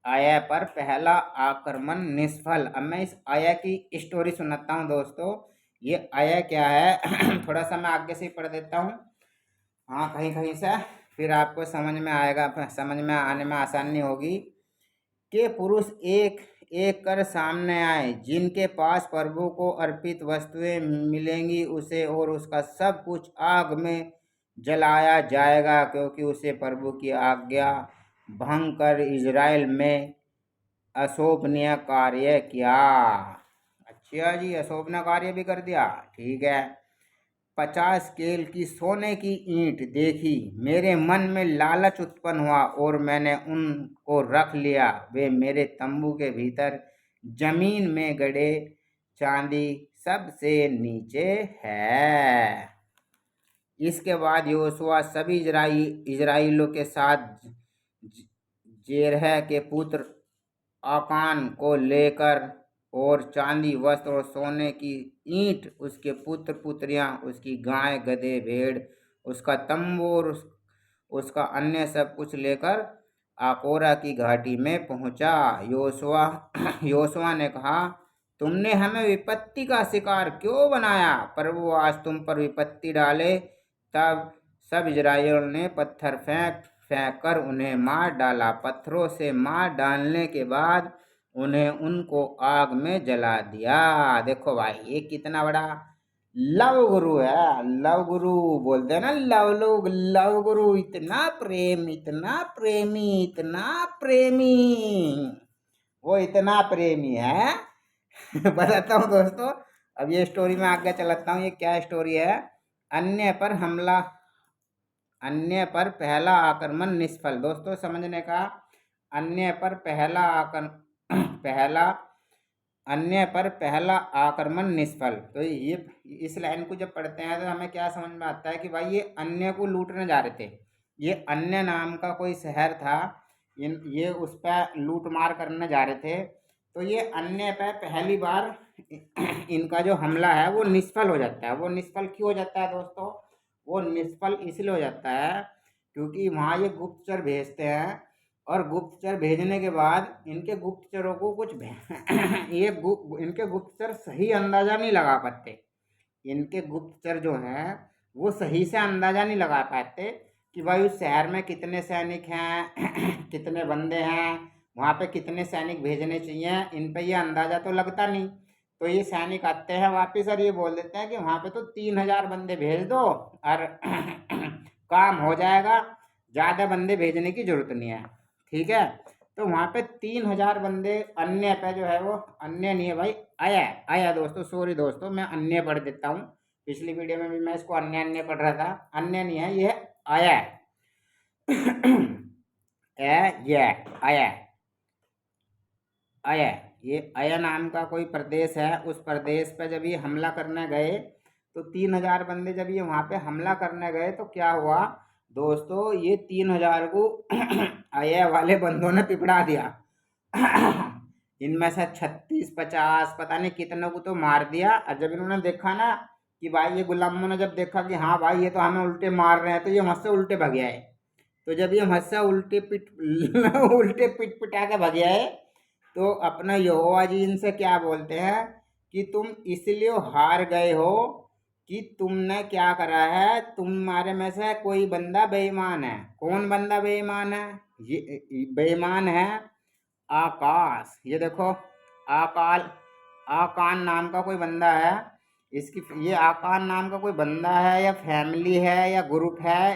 आया पर पहला आक्रमण निष्फल। अब मैं इस आया की स्टोरी सुनाता हूँ दोस्तों। ये आया क्या है थोड़ा सा मैं आगे से ही पढ़ देता हूँ, हाँ कहीं कहीं से, फिर आपको समझ में आएगा, समझ में आने में आसानी होगी। कि पुरुष एक एक कर सामने आए, जिनके पास प्रभु को अर्पित वस्तुएं मिलेंगी, उसे और उसका सब कुछ आग में जलाया जाएगा, क्योंकि उसे प्रभु की आज्ञा भंग कर इजराइल में अशोभनीय कार्य किया। अच्छा जी, अशोभनीय कार्य भी कर दिया, ठीक है। 50 स्केल की सोने की ईंट देखी, मेरे मन में लालच उत्पन्न हुआ और मैंने उनको रख लिया, वे मेरे तंबू के भीतर जमीन में गड़े चांदी सबसे नीचे है। इसके बाद योशुआ सभी इजराइलों के साथ जेरह के पुत्र आकान को लेकर, और चांदी वस्त्र और सोने की ईंट, उसके पुत्र पुत्रियां, उसकी गाय गधे भेड़, उसका तंबू और उसका अन्य सब कुछ लेकर आकोरा की घाटी में पहुंचा। योशुआ योशुआ ने कहा, तुमने हमें विपत्ति का शिकार क्यों बनाया? प्रभु आज तुम पर विपत्ति डाले। तब सब इजराइलियों ने पत्थर फेंक फेंक कर उन्हें मार डाला। पत्थरों से मार डालने के बाद उन्हें उनको आग में जला दिया। देखो भाई ये कितना बड़ा लव गुरु है, लव गुरु बोलते हैं ना, लव लोग, लव गुरु, इतना प्रेम, इतना प्रेमी, इतना प्रेमी, वो इतना प्रेमी है। बताता हूँ दोस्तों, अब ये स्टोरी में आगे चलाता हूँ। ये क्या स्टोरी है, अन्य पर हमला, अन्य पर पहला आक्रमण निष्फल। दोस्तों समझने का, अन्य पर पहला आक्रमण, पहला अन्य पर पहला आक्रमण निष्फल। तो ये इस लाइन को जब पढ़ते हैं तो हमें क्या समझ में आता है कि भाई ये अन्य को लूटने जा रहे थे। ये अन्य नाम का कोई शहर था, ये उस पर लूट मार करने जा रहे थे। तो ये अन्य पे पहली बार इनका जो हमला है वो निष्फल हो जाता है। वो निष्फल क्यों हो जाता है दोस्तों? वो निष्फल इसलिए हो जाता है क्योंकि वहाँ ये गुप्तचर भेजते हैं, और गुप्तचर भेजने के बाद इनके गुप्तचरों को कुछ इनके गुप्तचर सही अंदाजा नहीं लगा पाते। इनके गुप्तचर जो हैं वो सही से अंदाजा नहीं लगा पाते कि भाई उस शहर में कितने सैनिक हैं कितने बंदे हैं, वहाँ पे कितने सैनिक भेजने चाहिए, इन पे ये अंदाजा तो लगता नहीं। तो ये सैनिक आते हैं वापिस और ये बोल देते हैं कि वहाँ पे तो 3,000 बंदे भेज दो और काम हो जाएगा, ज़्यादा बंदे भेजने की जरूरत नहीं है। ठीक है, तो वहाँ पे 3,000 बंदे अन्य पे जो है वो अन्य नहीं है भाई, आया आया दोस्तों, सॉरी दोस्तों, मैं अन्य पढ़ देता हूँ। पिछली वीडियो में भी मैं इसको अन्य अन्य पढ़ रहा था, अन्य नहीं है, ये आया ये आया आया, ये अया नाम का कोई प्रदेश है। उस प्रदेश पे जब ये हमला करने गए तो 3,000 बंदे जब ये वहाँ पे हमला करने गए तो क्या हुआ दोस्तों, ये 3,000 को अया वाले बंदों ने पिपड़ा दिया। इनमें से 36-50 पता नहीं कितनों को तो मार दिया। और जब इन्होंने देखा ना कि भाई, ये गुलामों ने जब देखा कि हाँ भाई ये तो हमें उल्टे मार रहे हैं, तो ये वहाँ से उल्टे भग आए। तो जब ये वहाँ से उल्टे पिट पिटा के भग आए तो अपना यहोवा जी इनसे क्या बोलते हैं कि तुम इसलिए हार गए हो कि तुमने क्या करा है, तुम्हारे में से कोई बंदा बेईमान है। कौन बंदा बेईमान है? ये बेईमान है आकाश। ये देखो, आकाल आकान नाम का कोई बंदा है। इसकी ये आकान नाम का कोई बंदा है या फैमिली है या ग्रुप है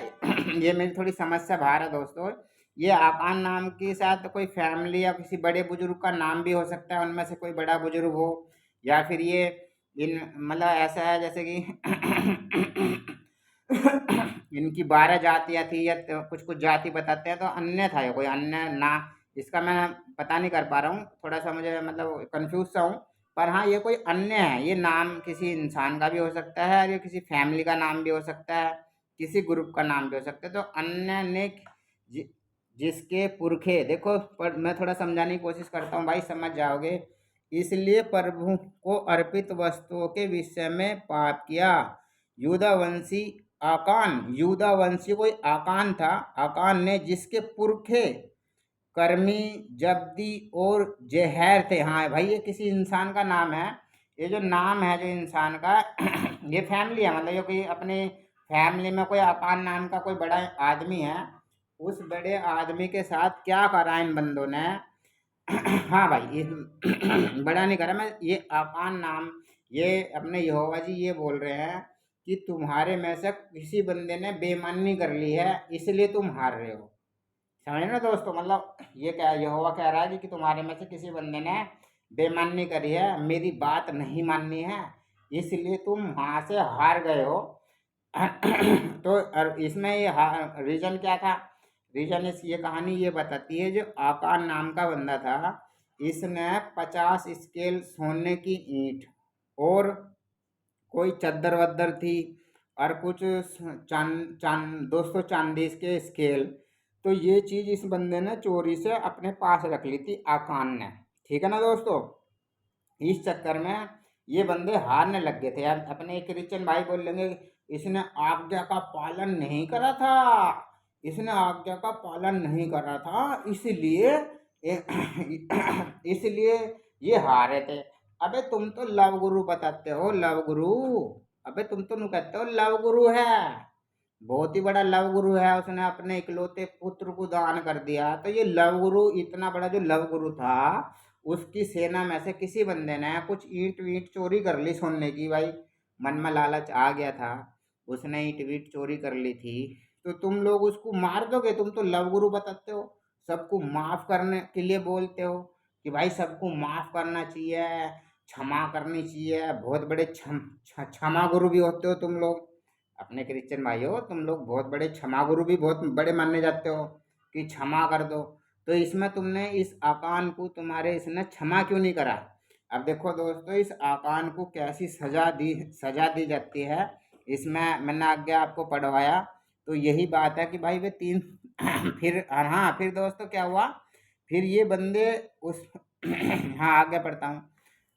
ये मेरी थोड़ी समस्या बाहर है दोस्तों। ये आकान नाम के साथ कोई फैमिली या किसी बड़े बुजुर्ग का नाम भी हो सकता है, उनमें से कोई बड़ा बुजुर्ग हो, या फिर ये इन मतलब ऐसा है जैसे कि इनकी 12 जातियाँ थी या तो कुछ कुछ जाति बताते हैं, तो अन्य था ये कोई अन्य ना, इसका मैं पता नहीं कर पा रहा हूँ, थोड़ा सा मुझे मतलब कंफ्यूज सा हूँ। पर हाँ, ये कोई अन्य है, ये नाम किसी इंसान का भी हो सकता है और ये किसी फैमिली का नाम भी हो सकता है, किसी ग्रुप का नाम भी हो सकता है। तो अन्य ने जिसके पुरखे देखो, पर मैं थोड़ा समझाने की कोशिश करता हूँ भाई, समझ जाओगे। इसलिए प्रभु को अर्पित वस्तुओं के विषय में पाप किया। यूदावंशी आकान, यूदावंशी कोई आकान था, आकान ने जिसके पुरखे कर्मी, जब्दी और जहर थे। हाँ भाई, ये किसी इंसान का नाम है। ये जो नाम है जो इंसान का ये फैमिली है, मतलब ये कोई अपने फैमिली में कोई आकान नाम का कोई बड़ा आदमी है। उस बड़े आदमी के साथ क्या करा इन बंदों ने? हाँ भाई, ये बड़ा नहीं करा मैं, ये आकान नाम, ये अपने यहोवा जी ये बोल रहे हैं कि तुम्हारे में से किसी बंदे ने बेईमानी कर ली है, इसलिए तुम हार रहे हो। समझ ना दोस्तों, मतलब ये क्या यहोवा कह रहा है कि तुम्हारे में से किसी बंदे ने बेईमानी करी है, मेरी बात नहीं माननी है, इसलिए तुम वहां से हार गए हो। तो और इसमें ये रीजन क्या था? रीजन इस ये कहानी ये बताती है, जो आकान नाम का बंदा था, इसने 50 स्केल सोने की ईंट और कोई चद्दर वद्दर थी और कुछ चांद चांद 200 चांदी के स्केल, तो ये चीज इस बंदे ने चोरी से अपने पास रख ली थी आकान ने। ठीक है ना दोस्तों? इस चक्कर में ये बंदे हारने लग गए थे यार। अपने एक क्रिश्चियन भाई बोल लेंगे इसने आज्ञा का पालन नहीं करा था, इसने आज्ञा का पालन नहीं करा था, इसलिए इसलिए ये हारे थे। अबे तुम तो लव गुरु बताते हो, लव गुरु। अबे तुम तो नहीं कहते हो लव गुरु है, बहुत ही बड़ा लव गुरु है, उसने अपने इकलौते पुत्र को दान कर दिया। तो ये लव गुरु, इतना बड़ा जो लव गुरु था, उसकी सेना में से किसी बंदे ने कुछ ईंट वींट चोरी कर ली सोने की। भाई मन में लालच आ गया था, उसने ईंट वींट चोरी कर ली थी, तो तुम लोग उसको मार दोगे? तुम तो लव गुरु बताते हो, सबको माफ करने के लिए बोलते हो कि भाई सबको माफ करना चाहिए, क्षमा करनी चाहिए, बहुत बड़े क्षमा गुरु भी होते हो तुम लोग। अपने क्रिश्चियन भाई हो तुम लोग, बहुत बड़े क्षमा गुरु भी बहुत बड़े माने जाते हो कि क्षमा कर दो। तो इसमें तुमने इस आकान को, तुम्हारे इसने क्षमा क्यों नहीं करा? अब देखो दोस्तों, इस आकान को कैसी सजा दी जाती है, इसमें मैंने आगे आपको पढ़वाया। तो यही बात है कि भाई वे तीन फिर हाँ, फिर दोस्तों क्या हुआ, फिर ये बंदे उस हाँ आगे पढ़ता हूँ।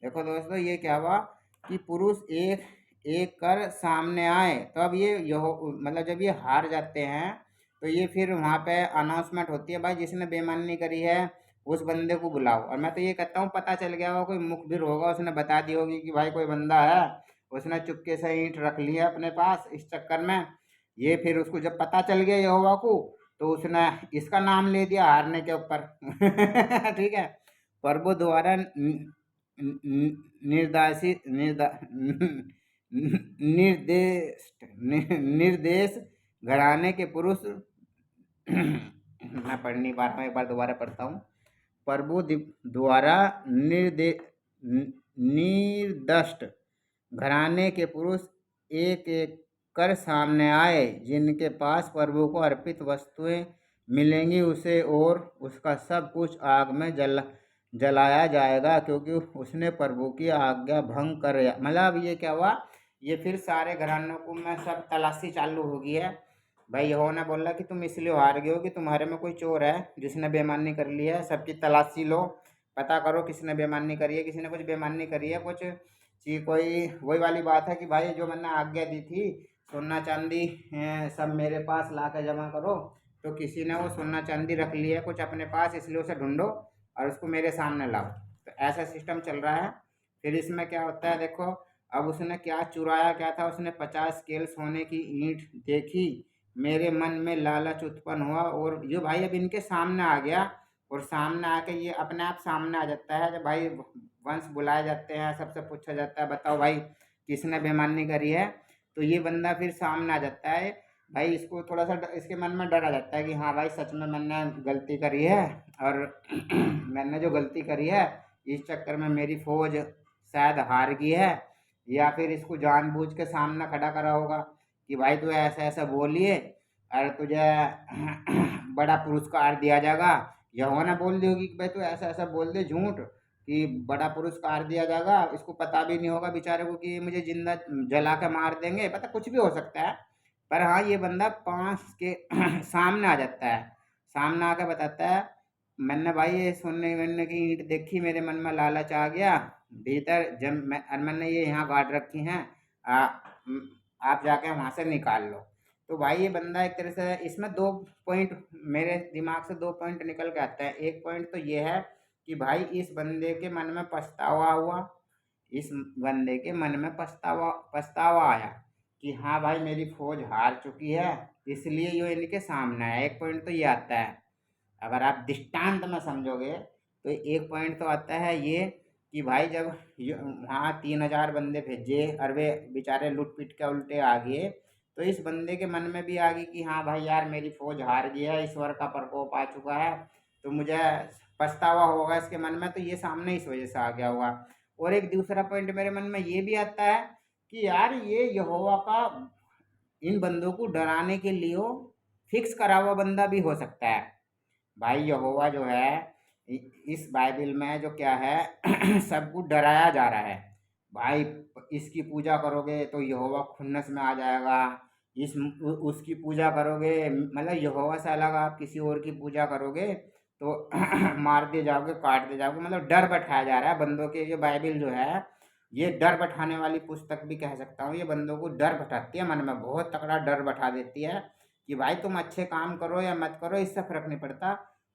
देखो दोस्तों, ये क्या हुआ कि पुरुष एक एक कर सामने आए, तो अब ये मतलब जब ये हार जाते हैं तो ये फिर वहाँ पे अनाउंसमेंट होती है, भाई जिसने बेईमानी करी है उस बंदे को बुलाओ। और मैं तो ये कहता हूँ, पता चल गया होगा, कोई मुखबिर होगा, उसने बता दी होगी कि भाई कोई बंदा है, उसने चुपके से ईंट रख ली है अपने पास, इस चक्कर में ये फिर उसको जब पता चल गया यहोवा को, तो उसने इसका नाम ले दिया हारने के ऊपर। ठीक है। प्रभु द्वारा निर्देशित निर्देश घराने के पुरुष मैं पढ़ नहीं पा रहा हूँ, एक बार दोबारा पढ़ता हूँ। प्रभु द्वारा निर्दिष्ट घराने के पुरुष एक एक कर सामने आए, जिनके पास प्रभु को अर्पित वस्तुएं मिलेंगी, उसे और उसका सब कुछ आग में जलाया जाएगा, क्योंकि उसने प्रभु की आज्ञा भंग कर, मतलब ये क्या हुआ, ये फिर सारे घरानों को में सब तलाशी चालू हो गई है। भाई यहोवा ने बोला कि तुम इसलिए हार गए हो कि तुम्हारे में कोई चोर है जिसने बेईमानी कर ली है, सबकी तलाशी लो, पता करो किसने बेईमानी करी है, किसी ने कुछ बेईमानी करी है, कुछ चीज कोई, वही वाली बात है कि भाई जो मैंने आज्ञा दी थी सोना चांदी सब मेरे पास ला के जमा करो, तो किसी ने वो सोना चांदी रख लिया है कुछ अपने पास, इसलिए उसे ढूंढो और उसको मेरे सामने लाओ। तो ऐसा सिस्टम चल रहा है। फिर इसमें क्या होता है देखो, अब उसने क्या चुराया, क्या था, उसने 50 स्केल सोने की ईंट देखी, मेरे मन में लालच उत्पन्न हुआ, और जो भाई अब इनके सामने आ गया, और सामने आके ये अपने आप सामने आ जाता है, जब भाई वंश बुलाए जाते हैं, सबसे पूछा जाता है बताओ भाई किसने बेईमानी करी है, तो ये बंदा फिर सामने आ जाता है। भाई इसको थोड़ा सा इसके मन में डर आ जाता है कि हाँ भाई सच में मैंने गलती करी है, और मैंने जो गलती करी है इस चक्कर में मेरी फौज शायद हार गई है, या फिर इसको जानबूझ के सामने खड़ा करा होगा कि भाई तू ऐसा ऐसा बोलिए और तुझे बड़ा पुरस्कार दिया जाएगा। यहोवा ने बोल दी होगी कि भाई तू ऐसा ऐसा बोल दे झूठ कि बड़ा पुरस्कार दिया जाएगा, इसको पता भी नहीं होगा बेचारे को कि ये मुझे जिंदा जला के मार देंगे, पता कुछ भी हो सकता है। पर हाँ, ये बंदा 5 के सामने आ जाता है, सामने आकर बताता है मैंने भाई ये सोने वनने की ईंट देखी, मेरे मन में लालच आ गया भीतर, जब मैंने ये यहाँ गाड़ रखी हैं, आप जाके वहाँ से निकाल लो। तो भाई ये बंदा एक तरह से, इसमें 2 पॉइंट मेरे दिमाग से 2 पॉइंट निकल के आते हैं। एक पॉइंट तो ये है कि भाई इस बंदे के मन में पछतावा हुआ, इस बंदे के मन में पछतावा पछतावा आया कि हाँ भाई मेरी फौज हार चुकी है, इसलिए ये इनके सामने है। एक पॉइंट तो ये आता है, अगर आप दृष्टांत में समझोगे तो एक पॉइंट तो आता है ये कि भाई जब वहाँ 3000 बंदे भेजे और वे बेचारे लुट पिट के उल्टे आ गए, तो इस बंदे के मन में भी आ गई कि हाँ भाई यार मेरी फौज हार गई है, ईश्वर का प्रकोप आ चुका है, तो मुझे पछतावा होगा इसके मन में, तो ये सामने इस वजह से आ गया होगा। और एक दूसरा पॉइंट मेरे मन में ये भी आता है कि यार ये यहोवा का इन बंदों को डराने के लिए फिक्स करा हुआ बंदा भी हो सकता है। भाई यहोवा जो है इस बाइबल में जो क्या है सबको डराया जा रहा है, भाई इसकी पूजा करोगे तो यहोवा खुन्नस में आ जाएगा, इस उसकी पूजा करोगे मतलब यहोवा से अलग आप किसी और की पूजा करोगे तो मार दिए जाओगे, काट दिए जाओगे, मतलब डर बैठाया जा रहा है बंदों के। ये बाइबल जो है ये डर बैठाने वाली पुस्तक भी कह सकता हूँ, ये बंदों को डर बैठाती है, मन में बहुत तगड़ा डर बैठा देती है कि भाई तुम अच्छे काम करो या मत करो इससे फर्क नहीं पड़ता,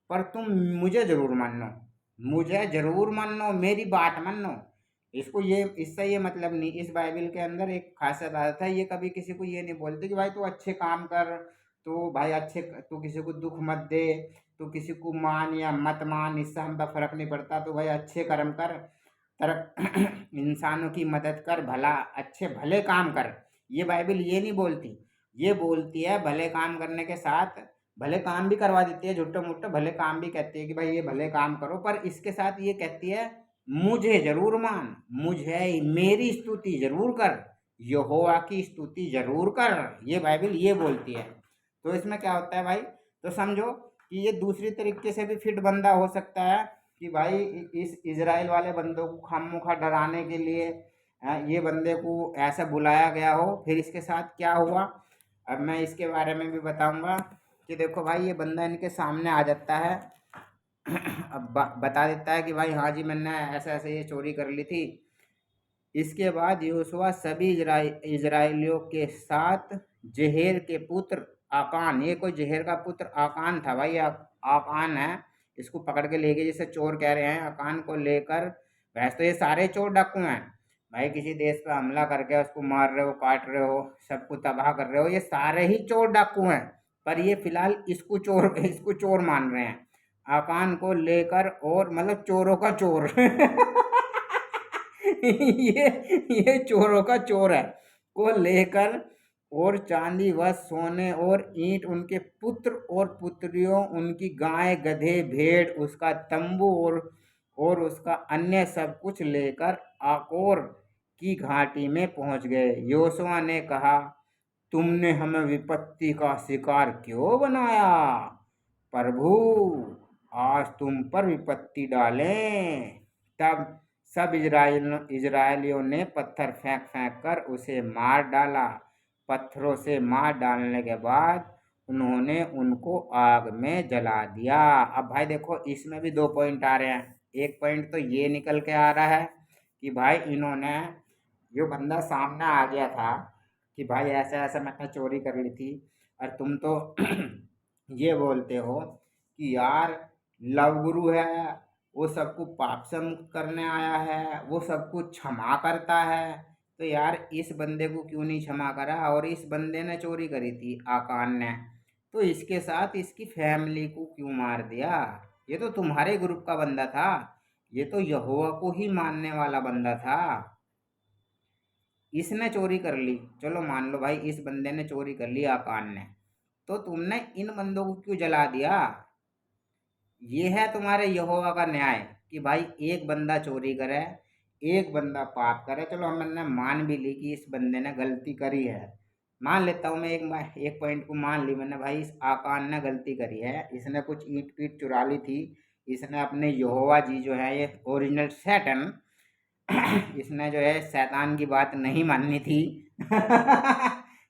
पर तुम मुझे जरूर मानो, मुझे जरूर मानो, मेरी बात मानो। इसको ये इससे ये मतलब नहीं, इस बाइबल के अंदर एक खासियत आदत है, ये कभी किसी को ये नहीं बोलते कि भाई तू अच्छे काम कर, तो भाई अच्छे, तू किसी को दुख मत दे, तू किसी को मान या मत मान, इससे हम पर फर्क नहीं पड़ता, तो भाई अच्छे कर्म कर, तर इंसानों की मदद कर, भला अच्छे भले काम कर। ये बाइबल ये नहीं बोलती, ये बोलती है भले काम करने के साथ भले काम भी करवा देती है, झुट्टे मुट्टे भले काम भी कहती है कि भाई ये भले काम करो, पर इसके साथ ये कहती है मुझे जरूर मान, मुझे मेरी स्तुति जरूर कर, यहोवा की स्तुति जरूर कर, ये बाइबल ये बोलती है। तो इसमें क्या होता है भाई, तो समझो कि ये दूसरी तरीके से भी फिट बंदा हो सकता है कि भाई इस इजराइल वाले बंदों को खामोखा डराने के लिए ये बंदे को ऐसा बुलाया गया हो, फिर इसके साथ क्या हुआ। अब मैं इसके बारे में भी बताऊंगा कि देखो भाई ये बंदा इनके सामने आ जाता है। अब बता देता है कि भाई हाँ जी मैंने ऐसे ऐसे ये चोरी कर ली थी। इसके बाद यहोशुआ सभी इजराइलियों के साथ जेहेर के पुत्र आकान, ये कोई जेहेर का पुत्र आकान था भाई, आकान है, इसको पकड़ के ले गए, जिसे चोर कह रहे हैं। आकान को लेकर, वैसे तो ये सारे चोर डाकू हैं भाई, किसी देश पे हमला करके उसको मार रहे हो, काट रहे हो, सबको तबाह कर रहे हो, ये सारे ही चोर डाकू हैं। पर ये फिलहाल इसको चोर मान रहे हैं। आकान को लेकर, और मतलब चोरों का चोर ये चोरों का चोर है, को लेकर, और चांदी व सोने और ईंट, उनके पुत्र और पुत्रियों, उनकी गाय गधे भेड़, उसका तंबू और उसका अन्य सब कुछ लेकर आकोर की घाटी में पहुंच गए। योशुआ ने कहा, तुमने हमें विपत्ति का शिकार क्यों बनाया? प्रभु आज तुम पर विपत्ति डालें। तब सब इजरायलियों ने पत्थर फेंक फेंक कर उसे मार डाला। पत्थरों से मार डालने के बाद उन्होंने उनको आग में जला दिया। अब भाई देखो इसमें भी दो पॉइंट आ रहे हैं। एक पॉइंट तो ये निकल के आ रहा है कि भाई इन्होंने, जो बंदा सामने आ गया था कि भाई ऐसा ऐसा मैंने चोरी कर ली थी, और तुम तो ये बोलते हो कि यार लव गुरु है, वो सबको पाप से मुक्त करने आया है, वो सबको क्षमा करता है, तो यार इस बंदे को क्यों नहीं क्षमा करा? और इस बंदे ने चोरी करी थी आकान ने, तो इसके साथ इसकी फैमिली को क्यों मार दिया? ये तो तुम्हारे ग्रुप का बंदा था, ये तो यहोवा को ही मानने वाला बंदा था। इसने चोरी कर ली, चलो मान लो भाई इस बंदे ने चोरी कर ली आकान ने, तो तुमने इन बंदों को क्यों जला दिया? ये है तुम्हारे यहोवा का न्याय कि भाई एक बंदा चोरी करे, एक बंदा पाप करे। चलो हमने मान भी ली कि इस बंदे ने गलती करी है, मान लेता हूँ मैं, एक पॉइंट को मान ली मैंने, भाई इस आकान ने गलती करी है, इसने कुछ ईंट पीट चुरा ली थी, इसने अपने यहोवा जी जो है ये ओरिजिनल सैटन, इसने जो है शैतान की बात नहीं माननी थी।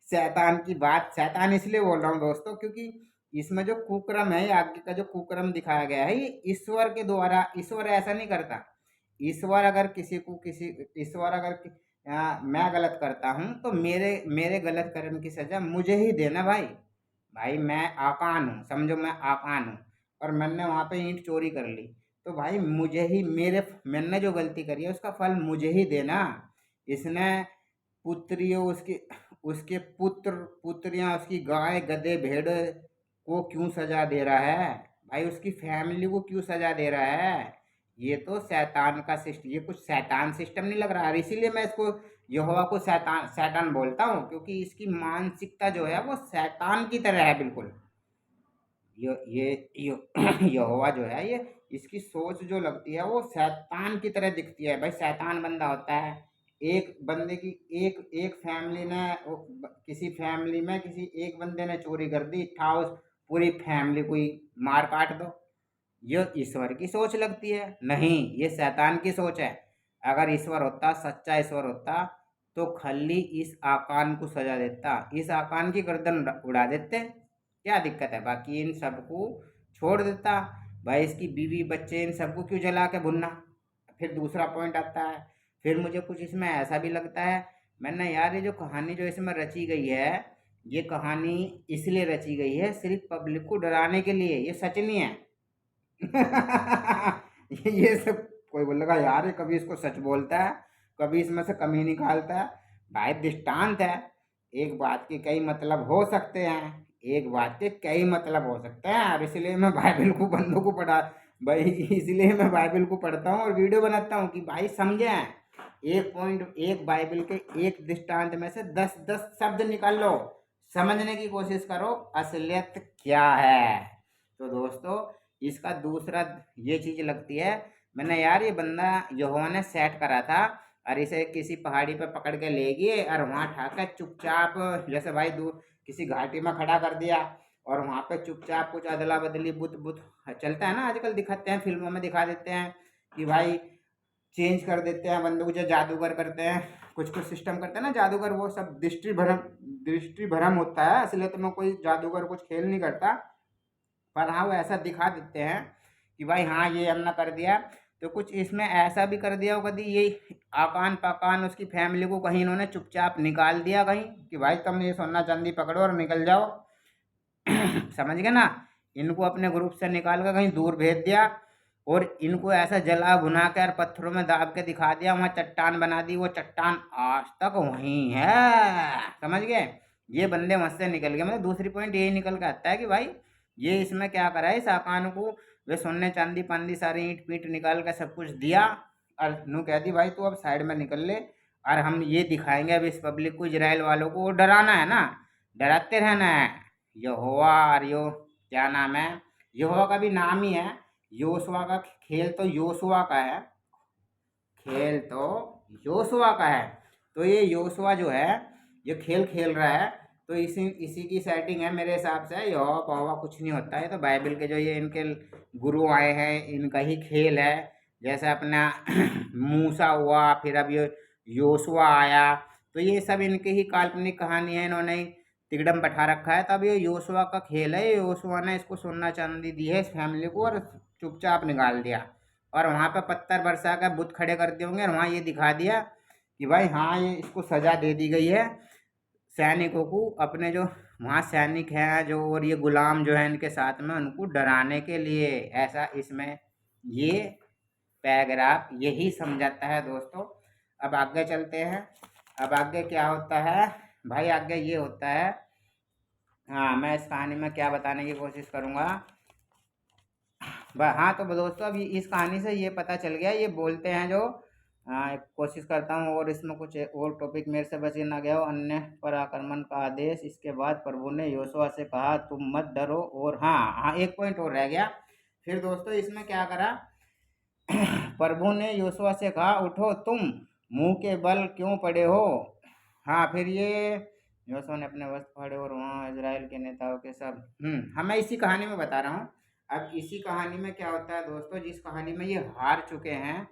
शैतान की बात, शैतान इसलिए बोल रहा हूँ दोस्तों क्योंकि इसमें जो कुक्रम है, ये आगे का जो कुक्रम दिखाया गया है, ये ईश्वर के द्वारा, ईश्वर ऐसा नहीं करता। ईश्वर अगर किसी को किसी ईश्वर अगर मैं गलत करता हूँ तो मेरे मेरे गलत कर्म की सजा मुझे ही देना भाई। भाई मैं आकान हूँ, समझो मैं आकान हूँ, और मैंने वहाँ पे ईंट चोरी कर ली, तो भाई मुझे ही, मेरे मैंने जो गलती करी है उसका फल मुझे ही देना। इसने पुत्रियों, उसके उसके पुत्र पुत्रियां, उसकी गाय गधे भेड़ को क्यों सजा दे रहा है? भाई उसकी फैमिली को क्यों सजा दे रहा है? ये तो शैतान का सिस्टम, ये कुछ शैतान सिस्टम नहीं लग रहा है? इसीलिए मैं इसको यहोवा को शैतान शैतान बोलता हूँ, क्योंकि इसकी मानसिकता जो है वो शैतान की तरह है बिल्कुल। ये यहोवा जो है, ये इसकी सोच जो लगती है वो शैतान की तरह दिखती है। भाई शैतान बंदा होता है, एक बंदे की, एक एक फैमिली ने, किसी फैमिली में किसी एक बंदे ने चोरी कर दी, था उस पूरी फैमिली को ही मार काट दो। ये ईश्वर की सोच लगती है? नहीं, ये शैतान की सोच है। अगर ईश्वर होता, सच्चा ईश्वर होता, तो खाली इस आकान को सजा देता, इस आकान की गर्दन उड़ा देते, क्या दिक्कत है? बाकी इन सबको छोड़ देता। भाई इसकी बीवी बच्चे इन सबको क्यों जला के भुनना? फिर दूसरा पॉइंट आता है, फिर मुझे कुछ इसमें ऐसा भी लगता है, मैंने यार ये जो कहानी जो इसमें रची गई है, ये कहानी इसलिए रची गई है सिर्फ पब्लिक को डराने के लिए, ये सच नहीं है। ये सब कोई बोलेगा यार ये कभी इसको सच बोलता है, कभी इसमें से कमी निकालता है। भाई दृष्टांत है, एक बात के कई मतलब हो सकते हैं, एक बात के कई मतलब हो सकते हैं, और इसलिए मैं बाइबल को बंदों को पढ़ा, भाई इसलिए मैं बाइबल को पढ़ता हूँ और वीडियो बनाता हूँ कि भाई समझें। एक पॉइंट, एक बाइबल के एक दृष्टांत में से 10-10 शब्द निकाल लो, समझने की कोशिश करो असलियत क्या है। तो दोस्तों इसका दूसरा ये चीज लगती है, मैंने यार ये बंदा यहोवा ने सेट करा था, और इसे किसी पहाड़ी पे पकड़ के ले गए और वहां ठाकर चुपचाप, जैसे भाई दूर किसी घाटी में खड़ा कर दिया, और वहाँ पे चुपचाप कुछ अदला बदली बुत बुत चलता है ना, आजकल दिखाते हैं, फिल्मों में दिखा देते हैं कि भाई चेंज कर देते हैं बंदे को, जो जादूगर करते हैं, कुछ कुछ सिस्टम करते हैं ना जादूगर, वो सब दृष्टि भ्रम होता है, इसलिए तो मैं कोई जादूगर कुछ खेल नहीं करता। पर हाँ वो ऐसा दिखा देते हैं कि भाई हाँ ये हमने कर दिया। तो कुछ इसमें ऐसा भी कर दिया हो कभी, ये आकान पाकान उसकी फैमिली को कहीं इन्होंने चुपचाप निकाल दिया कहीं कि भाई तुम ये सोना चांदी पकड़ो और निकल जाओ। समझ गए ना, इनको अपने ग्रुप से निकाल कर कहीं दूर भेज दिया, और इनको ऐसा जला भुना कर पत्थरों में दाब के दिखा दिया, वहां चट्टान बना दी, वो चट्टान आज तक वहीं है। समझ गए, ये बंदे वहां से निकल गए। मतलब दूसरी पॉइंट यही निकल के आता है कि भाई ये इसमें क्या करा है, इस आकान को वे सोने चांदी पांदी सारी ईंट पीट निकाल के सब कुछ दिया, और नू कह दी भाई तू अब साइड में निकल ले, और हम ये दिखाएंगे अब इस पब्लिक को, इजराइल वालों को डराना है ना, डराते रहना है। यहोवा, और यो क्या नाम है, यहोवा का भी नाम ही है, योशुआ का खेल तो योशुआ का है, खेल तो योशुआ का है। तो ये योशुआ जो है ये खेल खेल रहा है, तो इसी इसी की सेटिंग है मेरे हिसाब से। यहोवा पहोवा कुछ नहीं होता है, तो बाइबल के जो ये इनके गुरु आए हैं इनका ही खेल है। जैसे अपना मूसा हुआ, फिर अब ये योशुआ आया, तो ये सब इनकी ही काल्पनिक कहानी है, इन्होंने ही तिकड़म बैठा रखा है। तब ये योशुआ का खेल है, योशुआ ने इसको सोना चांदी दी है इस फैमिली को, और चुपचाप निकाल दिया, और वहाँ पे पत्थर बरसा कर बुत खड़े कर दिए होंगे, और वहाँ ये दिखा दिया कि भाई हाँ ये इसको सजा दे दी गई है सैनिकों को, अपने जो वहाँ सैनिक हैं जो, और ये गुलाम जो है इनके साथ में, उनको डराने के लिए। ऐसा इसमें ये पैराग्राफ यही समझाता है दोस्तों। अब आगे चलते हैं। अब आगे क्या होता है भाई, आगे ये होता है, हाँ मैं इस कहानी में क्या बताने की कोशिश करूँगा। हाँ तो दोस्तों अभी इस कहानी से ये पता चल गया, ये बोलते हैं जो, हाँ कोशिश करता हूँ और इसमें कुछ और टॉपिक मेरे से बच ना गया हो। अन्य पर आक्रमण का आदेश। इसके बाद प्रभु ने योशुआ से कहा तुम मत डरो, और हाँ हाँ एक पॉइंट और रह गया। फिर दोस्तों इसमें क्या करा, प्रभु ने योशुआ से कहा उठो तुम मुंह के बल क्यों पड़े हो। हाँ फिर ये योशुआ ने अपने वस्त्र फाड़े और वहाँ इजराइल के नेताओं के सब हाँ मैं इसी कहानी में बता रहा हूँ। अब इसी कहानी में क्या होता है दोस्तों, जिस कहानी में ये हार चुके हैं,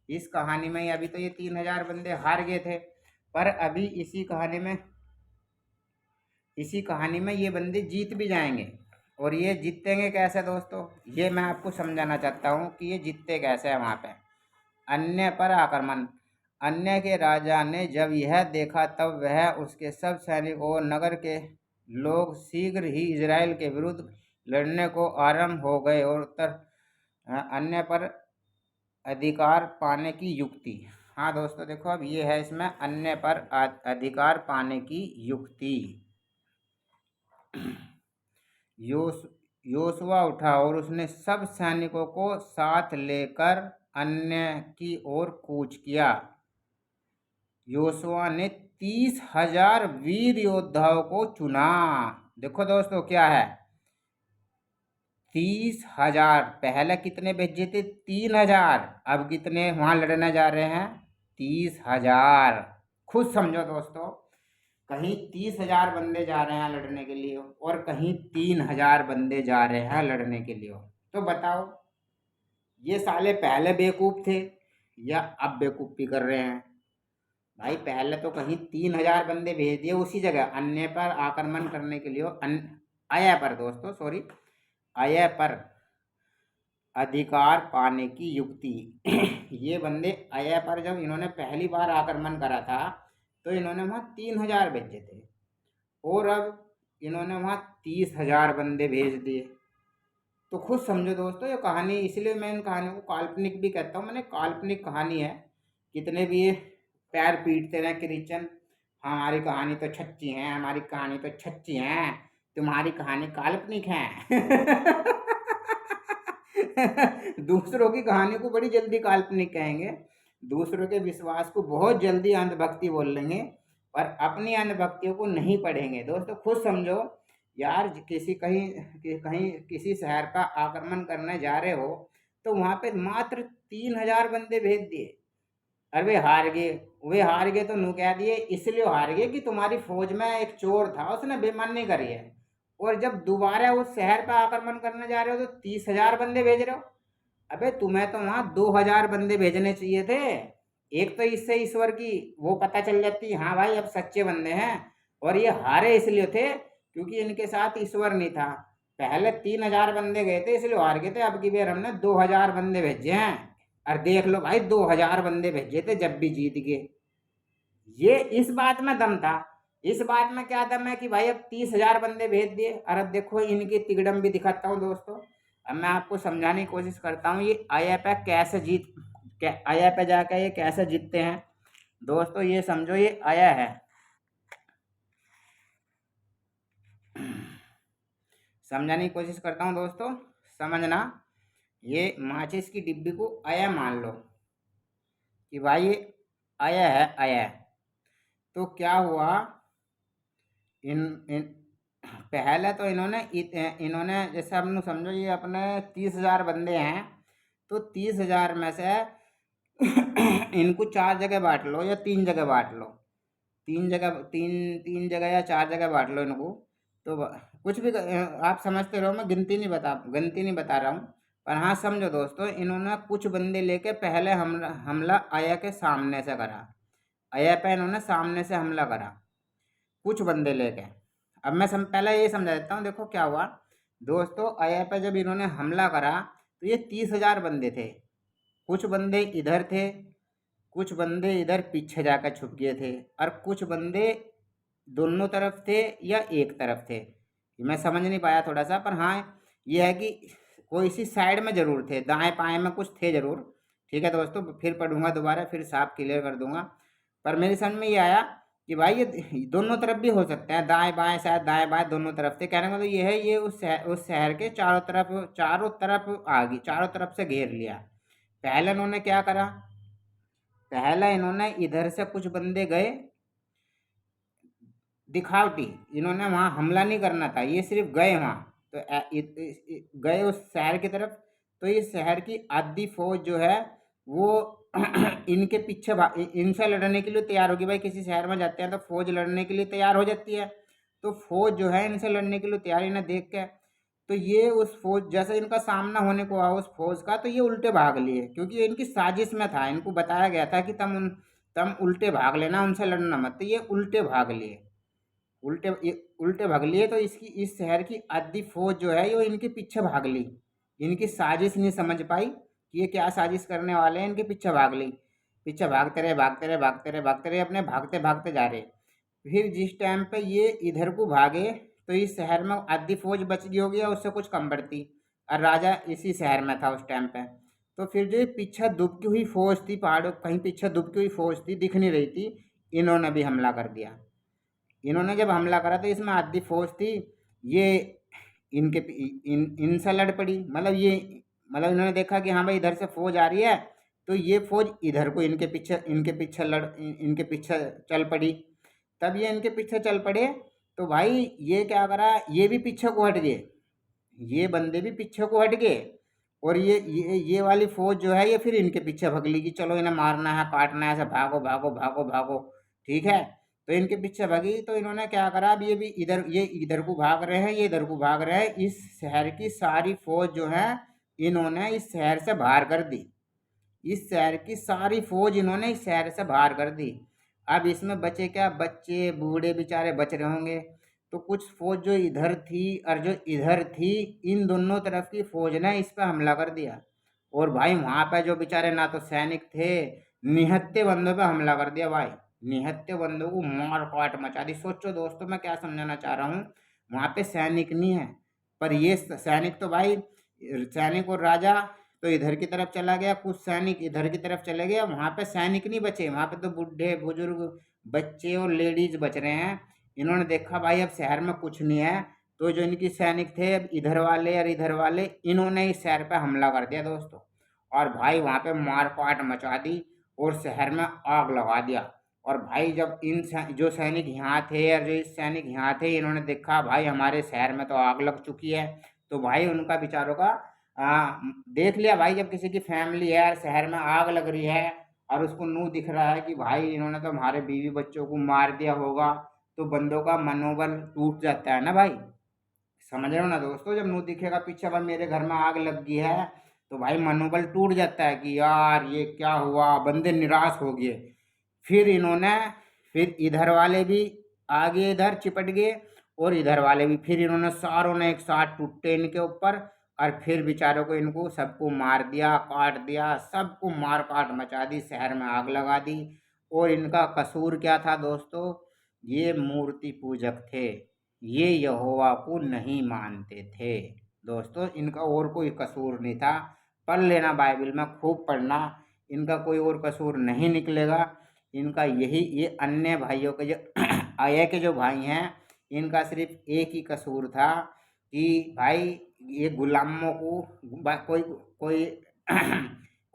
इस कहानी में अभी तो ये 3000 बंदे हार गए थे, पर अभी इसी कहानी में ये बंदे जीत भी जाएंगे। और ये जीतेंगे कैसे दोस्तों, ये मैं आपको समझाना चाहता हूँ कि ये जीतते कैसे हैं वहाँ पे। अन्य पर आक्रमण। अन्य के राजा ने जब यह देखा तब वह उसके सब सैनिकों और नगर के लोग शीघ्र ही इजराइल के विरुद्ध लड़ने को आरंभ हो गए। और उत्तर अन्य पर अधिकार पाने की युक्ति। हाँ दोस्तों देखो अब ये है इसमें अन्य पर अधिकार पाने की युक्ति। योशुआ उठा और उसने सब सैनिकों को साथ लेकर अन्य की ओर कूच किया। योशुआ ने 30,000 वीर योद्धाओं को चुना। देखो दोस्तों क्या है, 30,000, पहले कितने भेजे थे 3,000, अब कितने वहां लड़ने जा रहे हैं 30,000। खुद समझो दोस्तों, कहीं 30,000 बंदे जा रहे हैं लड़ने के लिए, और कहीं 3,000 बंदे जा रहे हैं लड़ने के लिए। तो बताओ ये साले पहले बेवकूफ थे या अब बेवकूफ़ी कर रहे हैं। भाई पहले तो कहीं 3,000 बंदे भेज दिए उसी जगह अन्य पर आक्रमण करने के लिए, अय पर दोस्तों सॉरी, अय पर अधिकार पाने की युक्ति। ये बंदे अय पर जब इन्होंने पहली बार आक्रमण करा था तो इन्होंने वहाँ 3,000 भेजे थे, और अब इन्होंने वहाँ 30,000 बंदे भेज दिए। तो खुद समझो दोस्तों ये कहानी, इसलिए मैं इन कहानियों को काल्पनिक भी कहता हूँ। मैंने काल्पनिक कहानी है, कितने भी ये पैर पीटते रहे क्रिश्चियन, हमारी कहानी तो सच्ची है, हमारी कहानी तो सच्ची है, तुम्हारी कहानी काल्पनिक है। दूसरों की कहानी को बड़ी जल्दी काल्पनिक कहेंगे, दूसरों के विश्वास को बहुत जल्दी अंधभक्ति बोल लेंगे, पर अपनी अंधभक्तियों को नहीं पढ़ेंगे। दोस्तों खुद समझो यार, कहीं किसी शहर का आक्रमण करने जा रहे हो तो वहां पे मात्र 3,000 बंदे भेज दिए, और वे हार गए तो नु कह दिए इसलिए हार गए कि तुम्हारी फौज में एक चोर था उसने बेईमानी करी है, और जब दोबारा उस शहर पर आक्रमण करने जा रहे हो तो 30,000 बंदे भेज रहे हो। अबे तुम्हें तो वहां 2,000 बंदे भेजने चाहिए थे। एक तो इससे ईश्वर की वो पता चल जाती, हाँ भाई अब सच्चे बंदे हैं। और ये हारे इसलिए थे क्योंकि इनके साथ ईश्वर नहीं था। पहले 3,000 बंदे गए थे इसलिए हार गए थे, अब की बार हमने 2,000 बंदे भेजे हैं। और देख लो भाई 2,000 बंदे भेजे थे जब भी जीत गए। ये इस बात में दम था। इस बात में क्या दम है कि भाई अब 30,000 बंदे भेज दिए। और अब देखो इनकी तिगड़म भी दिखाता हूँ दोस्तों। अब मैं आपको समझाने की कोशिश करता हूँ ये आया पे कैसे आया पे जाकर ये कैसे जीतते हैं। दोस्तों ये समझो ये आया है, समझाने की कोशिश करता हूँ दोस्तों, समझना। ये माचिस की डिब्बी को आया मान लो कि भाई ये आया है, आया है। तो क्या हुआ, इन इन पहले तो इन्होंने जैसे आप लोग समझो ये अपने 30,000 बंदे हैं। तो 30,000 में से इनको 4 जगह बांट लो या 3 जगह बांट लो। 3 जगह, तीन तीन जगह या 4 जगह बांट लो इनको। तो कुछ भी आप समझते रहो, मैं गिनती नहीं बता रहा हूँ। पर हाँ समझो दोस्तों, इन्होंने कुछ बंदे लेके पहले हमला हमला आया के सामने से करा। आया पे इन्होंने सामने से हमला करा कुछ बंदे लेके। अब मैं पहले ये समझा देता हूँ, देखो क्या हुआ दोस्तों। अय्या पे जब इन्होंने हमला करा तो ये 30,000 बंदे थे। कुछ बंदे इधर थे, कुछ बंदे इधर पीछे जाकर छुप गए थे, और कुछ बंदे दोनों तरफ थे या एक तरफ थे। मैं समझ नहीं पाया थोड़ा सा, पर हाँ ये है कि कोई सी साइड में जरूर थे, दाएं बाएं में कुछ थे जरूर। ठीक है दोस्तों, फिर पढ़ूंगा दोबारा, फिर साफ क्लियर कर दूंगा। पर मेरी समझ में ये आया कि भाई ये दोनों तरफ भी हो सकते हैं, दाएं बाएं, शायद दाएं बाएं दोनों तरफ थे। कहने का मतलब ये है ये उस शहर के चारों तरफ आ गई, चारों तरफ से घेर लिया। पहले इन्होंने क्या करा, पहले इन्होंने इधर से कुछ बंदे गए दिखावटी, इन्होंने वहां हमला नहीं करना था, ये सिर्फ गए वहां। तो गए उस शहर की तरफ। तो इस शहर की आधी फौज जो है वो इनके पीछे इनसे लड़ने के लिए तैयार होगी। भाई किसी शहर में जाते हैं तो फौज लड़ने के लिए तैयार हो जाती है। तो फौज जो है इनसे लड़ने के लिए तैयार, इन्हें देख के तो ये उस फौज जैसे इनका सामना होने को हुआ उस फौज का, तो ये उल्टे भाग लिए क्योंकि ये इनकी साजिश में था। इनको बताया गया था कि तुम उल्टे भाग लेना, उनसे लड़ना मत। तो ये उल्टे भाग लिए, उल्टे भाग लिए। तो इसकी इस शहर की आधी फौज जो है वो इनके पीछे भाग ली। इनकी साजिश नहीं समझ पाई कि ये क्या साजिश करने वाले हैं, इनके पीछे भाग ली। पीछे भागते रहे, भागते रहे, भागते रहे, भागते रहे, अपने भागते भागते जा रहे। फिर जिस टाइम पे ये इधर को भागे तो इस शहर में आधी फौज बच गई होगी या उससे कुछ कम बढ़ती। और राजा इसी शहर में था उस टाइम पे। तो फिर जो ये पीछे दुबकी हुई फौज थी, पहाड़ों कहीं पीछे दुबकी हुई फौज थी, दिख नहीं रही थी, इन्होंने भी हमला कर दिया। इन्होंने जब हमला करा तो इसमें आधी फौज थी, ये इनके इनसे लड़ पड़ी। मतलब ये, मतलब इन्होंने देखा कि हाँ भाई इधर से फौज आ रही है, तो ये फौज इधर को इनके पीछे चल पड़ी। तब ये इनके पीछे चल पड़े। तो भाई ये क्या करा, ये भी पीछे को हट गए, ये बंदे भी पीछे को हट गए। और ये वाली फौज जो है ये फिर इनके पीछे भग ली कि चलो इन्हें मारना है, काटना है, ऐसे भागो भागो भागो भागो। ठीक है, तो इनके पीछे भगी। तो इन्होंने क्या करा, अब ये इधर को भाग रहे हैं, ये इधर को भाग रहे हैं। इस शहर की सारी फौज जो है इन्होंने इस शहर से बाहर कर दी। इस शहर की सारी फौज इन्होंने इस शहर से बाहर कर दी। अब इसमें बचे क्या, बच्चे बूढ़े बेचारे बच रहे होंगे। तो कुछ फौज जो इधर थी और जो इधर थी, इन दोनों तरफ की फौज ने इस पर हमला कर दिया। और भाई वहां पे जो बेचारे ना तो सैनिक थे, निहत्थे बंदों पे हमला कर दिया भाई। निहत्थे बंदों को मार काट मचा दी। सोचो दोस्तों मैं क्या समझाना चाह रहा हूँ, वहां पे सैनिक नहीं है, पर ये सैनिक तो भाई, सैनिक और राजा तो इधर की तरफ चला गया, कुछ सैनिक इधर की तरफ चले गए। वहां पे सैनिक नहीं बचे, वहां पे तो बूढ़े बुजुर्ग बच्चे और लेडीज बच रहे हैं। इन्होंने देखा भाई अब शहर में कुछ नहीं है, तो जो इनकी सैनिक थे अब इधर वाले और इधर वाले, इन्होंने इस शहर पे हमला कर दिया दोस्तों। और भाई वहां पे मारकाट मचा दी और शहर में आग लगा दिया। और भाई जब जो सैनिक यहाँ थे और जो इस सैनिक यहाँ थे, इन्होंने देखा भाई हमारे शहर में तो आग लग चुकी है। तो भाई उनका बेचारों का देख लिया भाई, जब किसी की फैमिली है और शहर में आग लग रही है और उसको मुंह दिख रहा है कि भाई इन्होंने तो हमारे बीवी बच्चों को मार दिया होगा, तो बंदों का मनोबल टूट जाता है ना भाई। समझ रहे हो ना दोस्तों, जब मुंह दिखेगा पीछे भाई मेरे घर में आग लग गई है, तो भाई मनोबल टूट जाता है कि यार ये क्या हुआ, बंदे निराश हो गए। फिर इन्होंने, फिर इधर वाले भी आगे इधर चिपट गए, और इधर वाले भी, फिर इन्होंने सारों ने एक साथ टूटे इनके ऊपर, और फिर बेचारों को, इनको सबको मार दिया, काट दिया, सबको मार काट मचा दी, शहर में आग लगा दी। और इनका कसूर क्या था दोस्तों? ये मूर्ति पूजक थे, ये यहोवा को नहीं मानते थे दोस्तों, इनका और कोई कसूर नहीं था। पढ़ लेना बाइबल में, खूब पढ़ना, इनका कोई और कसूर नहीं निकलेगा। इनका यही, ये अन्य भाइयों के जो आया के जो भाई हैं, इनका सिर्फ एक ही कसूर था कि भाई ये गुलामों को कोई कोई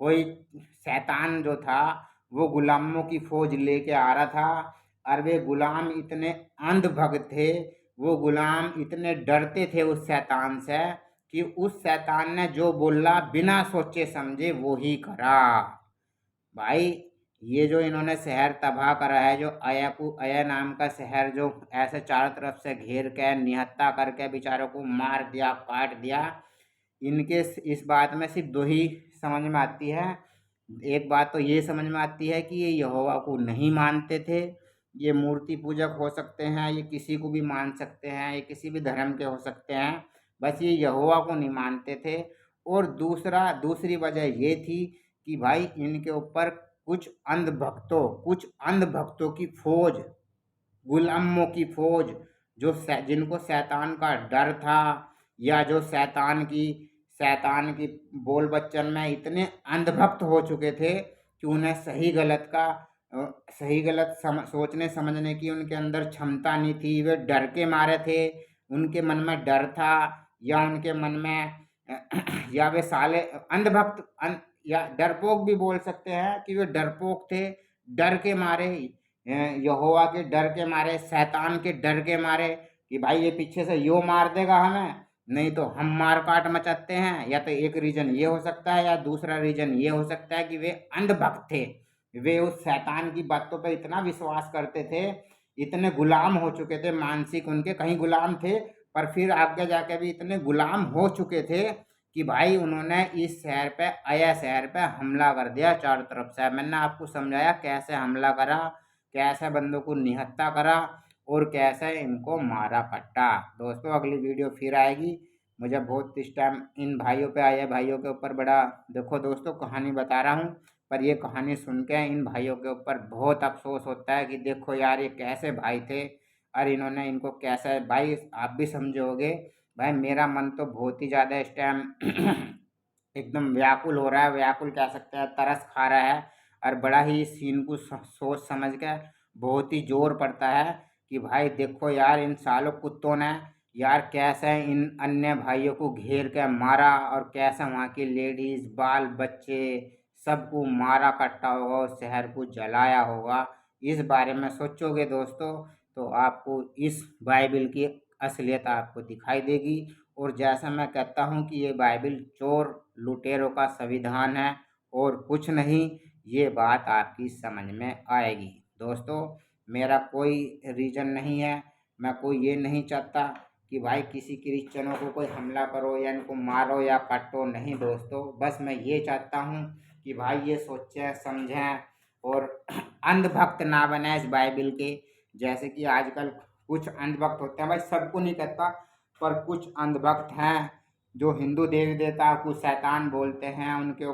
कोई शैतान जो था वो गुलामों की फौज लेके आ रहा था, और वे गुलाम इतने अंधभक्त थे, वो गुलाम इतने डरते थे उस शैतान से कि उस शैतान ने जो बोला बिना सोचे समझे वो ही करा। भाई ये जो इन्होंने शहर तबाह करा है, जो अया नाम का शहर, जो ऐसे चारों तरफ से घेर के निहत्था करके बेचारों को मार दिया, काट दिया, इनके इस बात में सिर्फ दो ही समझ में आती है। एक बात तो ये समझ में आती है कि ये यहोवा को नहीं मानते थे, ये मूर्ति पूजक हो सकते हैं, ये किसी को भी मान सकते हैं, ये किसी भी धर्म के हो सकते हैं, बस ये यहोवा को नहीं मानते थे। और दूसरी वजह ये थी कि भाई इनके ऊपर कुछ अंधभक्तों की फौज, गुलामों की फौज, जो जिनको शैतान का डर था, या जो शैतान की बोल बच्चन में इतने अंधभक्त हो चुके थे कि उन्हें सही गलत सोचने समझने की उनके अंदर क्षमता नहीं थी, वे डर के मारे थे, उनके मन में डर था, या उनके मन में या वे साले या डरपोक भी बोल सकते हैं कि वे डरपोक थे, डर के मारे, यहोवा के डर के मारे, शैतान के डर के मारे कि भाई ये पीछे से यो मार देगा हमें, नहीं तो हम मार काट मचाते हैं। या तो एक रीजन ये हो सकता है, या दूसरा रीजन ये हो सकता है कि वे अंधभक्त थे, वे उस शैतान की बातों पे इतना विश्वास करते थे, इतने गुलाम हो चुके थे, मानसिक उनके कहीं गुलाम थे, पर फिर आगे जाके भी इतने गुलाम हो चुके थे कि भाई उन्होंने इस शहर पे, अया शहर पे हमला कर दिया चारों तरफ से। मैंने आपको समझाया कैसे हमला करा, कैसे बंदों को निहत्था करा, और कैसे इनको मारा पट्टा। दोस्तों अगली वीडियो फिर आएगी। मुझे बहुत इस टाइम इन भाइयों पे, आया भाइयों के ऊपर बड़ा, देखो दोस्तों कहानी बता रहा हूँ, पर ये कहानी सुन के इन भाइयों के ऊपर बहुत अफसोस होता है कि देखो यार ये कैसे भाई थे, और इन्होंने इनको कैसे, भाई आप भी समझोगे, भाई मेरा मन तो बहुत ही ज़्यादा इस टाइम एकदम व्याकुल हो रहा है, व्याकुल कह सकते हैं, तरस खा रहा है, और बड़ा ही इस सीन को सोच समझ के बहुत ही जोर पड़ता है कि भाई देखो यार इन सालों कुत्तों ने यार कैसे इन अन्य भाइयों को घेर के मारा, और कैसे वहाँ की लेडीज, बाल बच्चे सबको मारा कट्टा होगा और शहर को जलाया होगा। इस बारे में सोचोगे दोस्तों तो आपको इस बाइबिल की असलियत आपको दिखाई देगी। और जैसा मैं कहता हूँ कि ये बाइबिल चोर लुटेरों का संविधान है और कुछ नहीं, ये बात आपकी समझ में आएगी। दोस्तों मेरा कोई रीजन नहीं है, मैं कोई ये नहीं चाहता कि भाई किसी क्रिश्चियनों को कोई हमला करो या इनको मारो या काटो, नहीं दोस्तों, बस मैं ये चाहता हूँ कि भाई ये सोचें समझें और अंधभक्त ना बने इस बाइबिल के। जैसे कि आजकल कुछ अंधभक्त होते हैं, भाई सबको नहीं कहता, पर कुछ अंधभक्त हैं जो हिंदू देवी देवता को शैतान बोलते हैं, उनके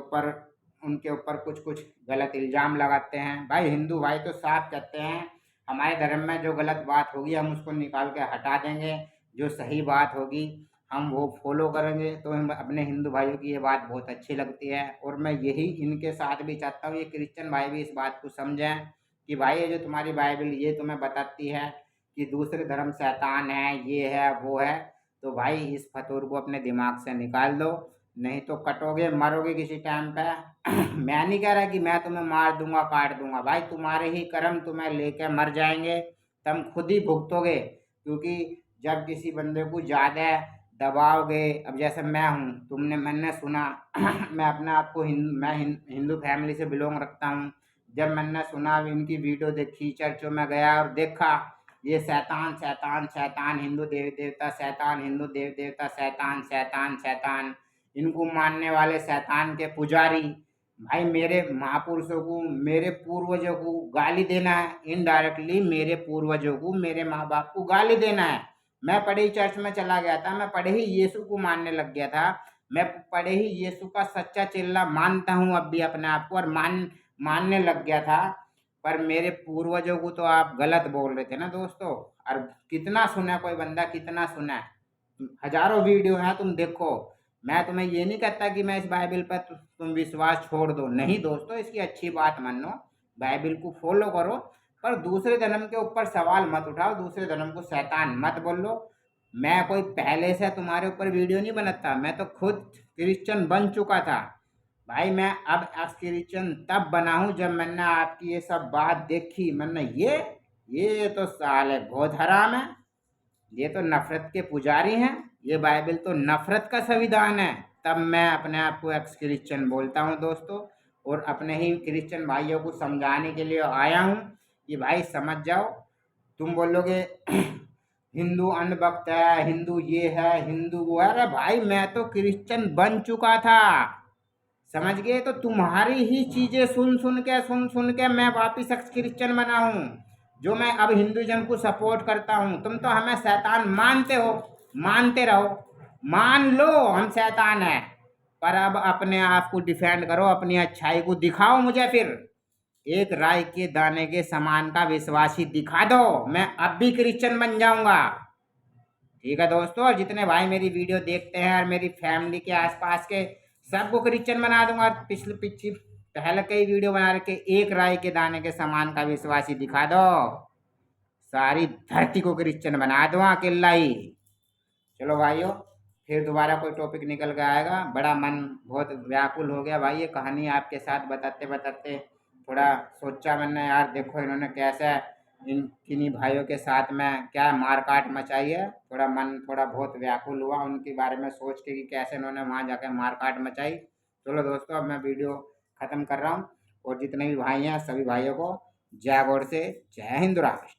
ऊपर कुछ कुछ गलत इल्ज़ाम लगाते हैं। भाई हिंदू भाई तो साफ कहते हैं हमारे धर्म में जो गलत बात होगी हम उसको निकाल के हटा देंगे, जो सही बात होगी हम वो फॉलो करेंगे। तो हम अपने हिंदू भाइयों की ये बात बहुत अच्छी लगती है, और मैं यही इनके साथ भी चाहता हूँ, ये क्रिश्चियन भाई भी इस बात को समझें कि भाई ये जो तुम्हारी बाइबल ये तुम्हें बताती है कि दूसरे धर्म शैतान है, ये है वो है, तो भाई इस फतूर को अपने दिमाग से निकाल दो, नहीं तो कटोगे मरोगे किसी टाइम पे। मैं नहीं कह रहा कि मैं तुम्हें मार दूंगा काट दूंगा, भाई तुम्हारे ही कर्म तुम्हें लेके मर जाएंगे, तुम खुद ही भुगतोगे। क्योंकि जब किसी बंदे को ज़्यादा दबाओगे, अब जैसे मैं हूँ, मैंने सुना मैं अपने आप को हिंदू फैमिली से बिलोंग रखता हूँ, जब मैंने सुना इनकी वीडियो देखी, चर्चों में गया और देखा ये शैतान शैतान शैतान, हिंदू देवी देवता शैतान, हिंदू देवी देवता शैतान शैतान शैतान, इनको मानने वाले शैतान के पुजारी। भाई मेरे महापुरुषों को, मेरे पूर्वजों को गाली देना है, इनडायरेक्टली मेरे पूर्वजों को, मेरे माँ बाप को गाली देना है। मैं पढ़े ही चर्च में चला गया था, मैं पढ़े ही यीशु को मानने लग गया था, मैं पढ़े ही यीशु का सच्चा चेला मानता हूँ अब भी अपने आप को, और मानने लग गया था। पर मेरे पूर्वजों को तो आप गलत बोल रहे थे ना दोस्तों। और कितना सुना कोई बंदा, कितना सुना, हजारों वीडियो हैं, तुम देखो। मैं तुम्हें ये नहीं कहता कि मैं इस बाइबल पर तुम विश्वास छोड़ दो, नहीं दोस्तों, इसकी अच्छी बात मानो, बाइबल को फॉलो करो, पर दूसरे धर्म के ऊपर सवाल मत उठाओ, दूसरे धर्म को शैतान मत बोलो। मैं कोई पहले से तुम्हारे ऊपर वीडियो नहीं बनाता, मैं तो खुद क्रिश्चियन बन चुका था। भाई मैं अब एक्स क्रिश्चियन तब बना हूँ जब मैंने आपकी ये सब बात देखी। मैंने ये तो साले बहुत हराम है, ये तो नफरत के पुजारी हैं, ये बाइबल तो नफरत का संविधान है। तब मैं अपने आप को एक्स क्रिश्चियन बोलता हूँ दोस्तों, और अपने ही क्रिश्चियन भाइयों को समझाने के लिए आया हूँ कि भाई समझ जाओ। तुम बोलोगे हिंदू अंधभक्त है, हिंदू ये है, हिंदू वो है। अरे भाई मैं तो क्रिश्चियन बन चुका था, समझ गए? तो तुम्हारी ही चीजें सुन सुन के मैं वापिस एक्स क्रिश्चियन बना हूँ, जो मैं अब हिंदुइज्म को सपोर्ट करता हूँ। तुम तो हमें शैतान मानते हो, मानते रहो, मान लो हम शैतान है, पर अब अपने आप को डिफेंड करो, अपनी अच्छाई को दिखाओ मुझे। फिर एक राय के दाने के समान का विश्वासी दिखा दो, मैं अब भी क्रिश्चियन बन जाऊंगा। ठीक है दोस्तों, और जितने भाई मेरी वीडियो देखते हैं और मेरी फैमिली के आसपास के सबको क्रिश्चियन बना दूंगा। और पिछली पहले कई वीडियो बना रखे, एक राय के दाने के समान का विश्वासी दिखा दो, सारी धरती को क्रिश्चियन बना दो अकेला ही। चलो भाइयों, फिर दोबारा कोई टॉपिक निकल के आएगा। बड़ा मन बहुत व्याकुल हो गया भाई, ये कहानी आपके साथ बताते बताते थोड़ा सोचा मैंने, यार देखो इन्होंने कैसे इन किन्हीं भाइयों के साथ में क्या मारकाट मचाई है। थोड़ा मन थोड़ा बहुत व्याकुल हुआ उनके बारे में सोच के कि कैसे इन्होंने वहाँ जाकर मारकाट मचाई। चलो दोस्तों, अब मैं वीडियो ख़त्म कर रहा हूँ, और जितने भी भाई हैं सभी भाइयों को जय गौड़ से जय हिंद राष्ट्र।